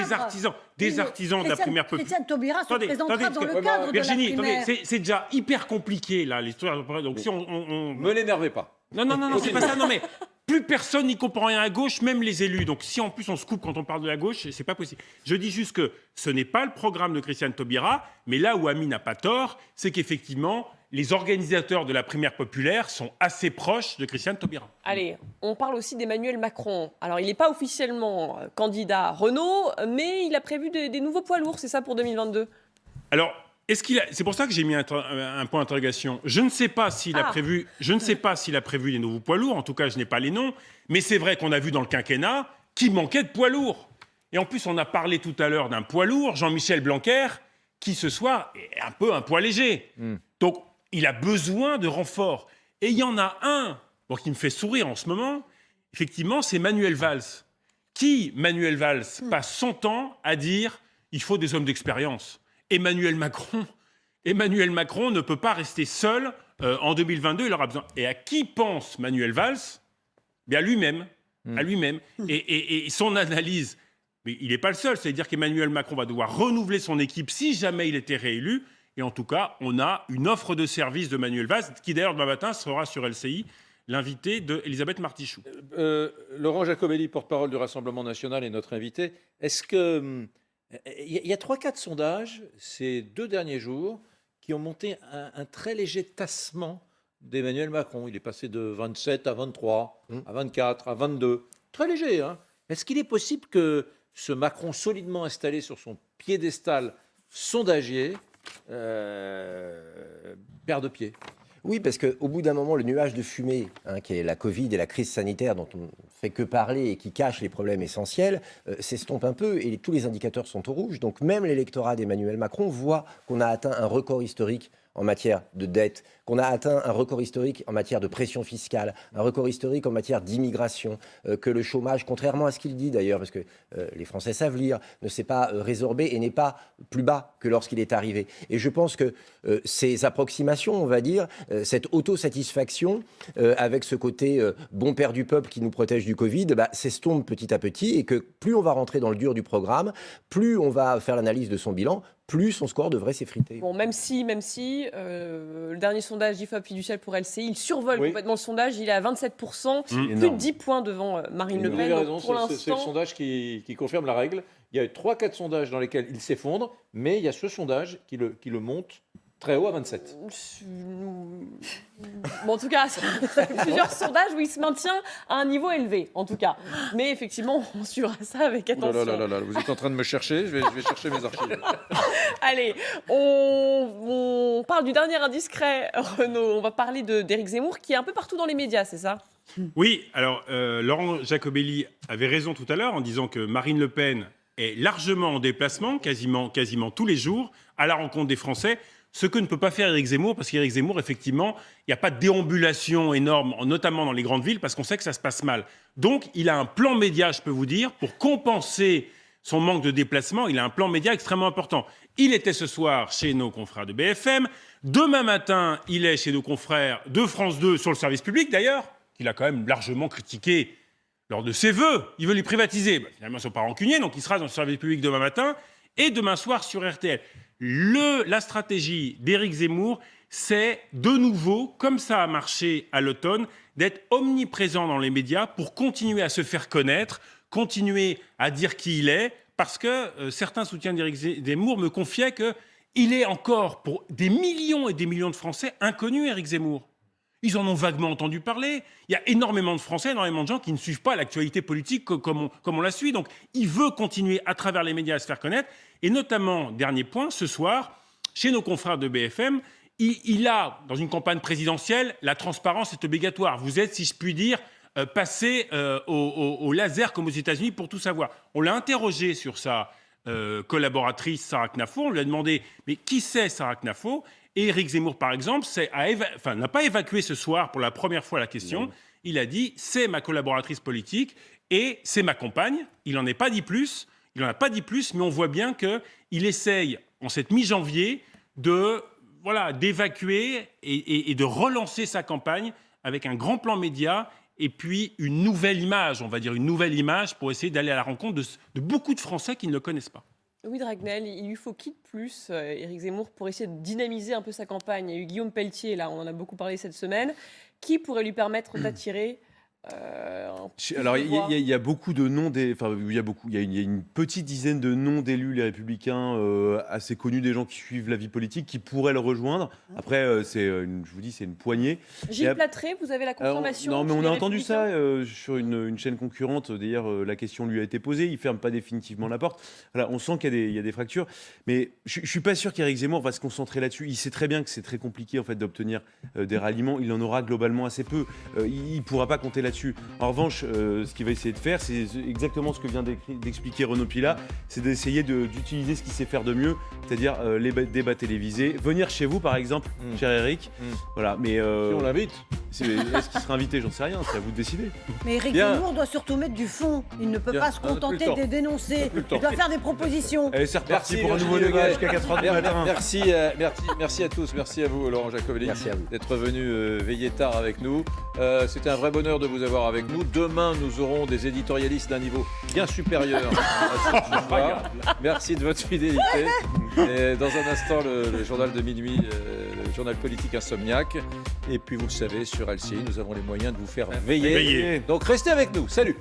des artisans de la primaire populaire. Christiane Taubira se présentera dans le cadre Virginie, de la primaire. c'est déjà hyper compliqué là l'histoire. Donc si on me l'énervez pas. Non, c'est pas ça. Non mais plus personne n'y comprend rien à gauche, même les élus. Donc si en plus on se coupe quand on parle de la gauche, c'est pas possible. Je dis juste que ce n'est pas le programme de Christiane Taubira, mais là où Amine n'a pas tort, c'est qu'effectivement les organisateurs de la primaire populaire sont assez proches de Christiane Taubira. Allez, on parle aussi d'Emmanuel Macron. Alors, il n'est pas officiellement candidat Renault, mais il a prévu des nouveaux poids lourds, c'est ça, pour 2022 ? Alors, c'est pour ça que j'ai mis un point d'interrogation. Je ne sais pas s'il a prévu des nouveaux poids lourds, en tout cas, je n'ai pas les noms, mais c'est vrai qu'on a vu dans le quinquennat qu'il manquait de poids lourds. Et en plus, on a parlé tout à l'heure d'un poids lourd, Jean-Michel Blanquer, qui ce soir est un peu un poids léger. Donc, il a besoin de renforts. Et il y en a un qui me fait sourire en ce moment, effectivement, c'est Manuel Valls. Manuel Valls passe son temps à dire il faut des hommes d'expérience. Emmanuel Macron ne peut pas rester seul en 2022, il aura besoin. Et à qui pense Manuel Valls ? À lui-même. Et son analyse, mais il n'est pas le seul, c'est-à-dire qu'Emmanuel Macron va devoir renouveler son équipe si jamais il était réélu. Et en tout cas, on a une offre de service de Manuel Valls, qui d'ailleurs demain matin sera sur LCI, l'invité d'Elisabeth Martichoux. Laurent Jacobelli, porte-parole du Rassemblement national, est notre invité. Est-ce que... Il y a 3-4 sondages ces 2 derniers jours qui ont monté un très léger tassement d'Emmanuel Macron. Il est passé de 27 à 23, à 24, à 22. Très léger, hein. Est-ce qu'il est possible que ce Macron solidement installé sur son piédestal sondagier perd de pied? Oui, parce qu'au bout d'un moment, le nuage de fumée, qui est la Covid et la crise sanitaire dont on ne fait que parler et qui cache les problèmes essentiels, s'estompe un peu et tous les indicateurs sont au rouge. Donc même l'électorat d'Emmanuel Macron voit qu'on a atteint un record historique en matière de dette, qu'on a atteint un record historique en matière de pression fiscale, un record historique en matière d'immigration, que le chômage, contrairement à ce qu'il dit d'ailleurs, parce que les Français savent lire, ne s'est pas résorbé et n'est pas plus bas que lorsqu'il est arrivé. Et je pense que ces approximations, on va dire, cette autosatisfaction avec ce côté bon père du peuple qui nous protège du Covid, s'estompe petit à petit et que plus on va rentrer dans le dur du programme, plus on va faire l'analyse de son bilan, plus son score devrait s'effriter. Bon, même si le dernier sondage d'IFOP fiducial pour LCI, il survole complètement le sondage, il est à 27%, plus de 10 points devant Marine Le Pen. Vous avez raison, c'est le sondage qui confirme la règle. Il y a 3-4 sondages dans lesquels il s'effondre, mais il y a ce sondage qui le monte très haut à 27. Bon, en tout cas, plusieurs sondages où il se maintient à un niveau élevé, en tout cas. Mais effectivement, on suivra ça avec attention. Vous êtes en train de me chercher, je vais chercher mes archives. Allez, on parle du dernier indiscret, Renaud. On va parler d'Éric Zemmour, qui est un peu partout dans les médias, c'est ça ? Oui, alors Laurent Jacobelli avait raison tout à l'heure en disant que Marine Le Pen est largement en déplacement, quasiment tous les jours, à la rencontre des Français. Ce que ne peut pas faire Éric Zemmour, parce qu'Éric Zemmour, effectivement, il n'y a pas de déambulation énorme, notamment dans les grandes villes, parce qu'on sait que ça se passe mal. Donc, il a un plan média, je peux vous dire, pour compenser son manque de déplacement. Il a un plan média extrêmement important. Il était ce soir chez nos confrères de BFM. Demain matin, il est chez nos confrères de France 2 sur le service public, d'ailleurs, qu'il a quand même largement critiqué lors de ses vœux, il veut les privatiser. Finalement, ils ne sont pas rancuniers, donc il sera dans le service public demain matin et demain soir sur RTL. La stratégie d'Éric Zemmour, c'est de nouveau, comme ça a marché à l'automne, d'être omniprésent dans les médias pour continuer à se faire connaître, continuer à dire qui il est, parce que certains soutiens d'Éric Zemmour me confiaient qu'il est encore, pour des millions et des millions de Français, inconnu, Éric Zemmour. Ils en ont vaguement entendu parler. Il y a énormément de Français, énormément de gens qui ne suivent pas l'actualité politique comme on la suit. Donc, il veut continuer à travers les médias à se faire connaître. Et notamment, dernier point, ce soir, chez nos confrères de BFM, il a, dans une campagne présidentielle, la transparence est obligatoire. Vous êtes, si je puis dire, passé au laser comme aux États-Unis pour tout savoir. On l'a interrogé sur sa collaboratrice Sarah Knafo. On lui a demandé, mais qui c'est Sarah Knafo ? Et Éric Zemmour, par exemple, n'a pas évacué ce soir pour la première fois la question. Non. Il a dit, c'est ma collaboratrice politique et c'est ma compagne. Il n'en a pas dit plus, mais on voit bien qu'il essaye, en cette mi-janvier, d'évacuer et de relancer sa campagne avec un grand plan média et puis une nouvelle image, on va dire une nouvelle image pour essayer d'aller à la rencontre de beaucoup de Français qui ne le connaissent pas. Oui, Dragnel, il lui faut qui de plus, Éric Zemmour, pour essayer de dynamiser un peu sa campagne? Il y a eu Guillaume Pelletier, là, on en a beaucoup parlé cette semaine. Qui pourrait lui permettre d'attirer alors, il y a beaucoup de noms, il y a une petite dizaine de noms d'élus, les Républicains, assez connus, des gens qui suivent la vie politique, qui pourraient le rejoindre. Après, je vous dis, c'est une poignée. Gilles Platré, vous avez la confirmation? Non, mais on a entendu ça sur une chaîne concurrente. D'ailleurs, la question lui a été posée. Il ne ferme pas définitivement la porte. Voilà, on sent qu'il y a des fractures. Mais je ne suis pas sûr qu'Éric Zemmour va se concentrer là-dessus. Il sait très bien que c'est très compliqué en fait, d'obtenir des ralliements. Il en aura globalement assez peu. Il ne pourra pas compter là-dessus. En revanche, ce qu'il va essayer de faire, c'est exactement ce que vient d'expliquer Renaud Pilat, c'est d'essayer d'utiliser ce qu'il sait faire de mieux, c'est-à-dire les débats télévisés, venir chez vous par exemple, cher Eric. Voilà, mais si on l'invite. Est-ce qu'il sera invité? J'en sais rien, c'est à vous de décider. Mais Éric Zemmour doit surtout mettre du fond. Il ne peut pas se contenter de dénoncer. Il doit faire des propositions. Allez, c'est reparti pour un nouveau débat jusqu'à 4h du matin. Merci à tous, merci à vous Laurent Jacovelli d'être venu veiller tard avec nous. C'était un vrai bonheur de vous avoir avec nous. Demain, nous aurons des éditorialistes d'un niveau bien supérieur à ceux de ce soir. Merci de votre fidélité. Et dans un instant, le journal de minuit, le journal politique insomniaque. Et puis, vous le savez, sur LCI, nous avons les moyens de vous faire veiller. Donc, restez avec nous. Salut.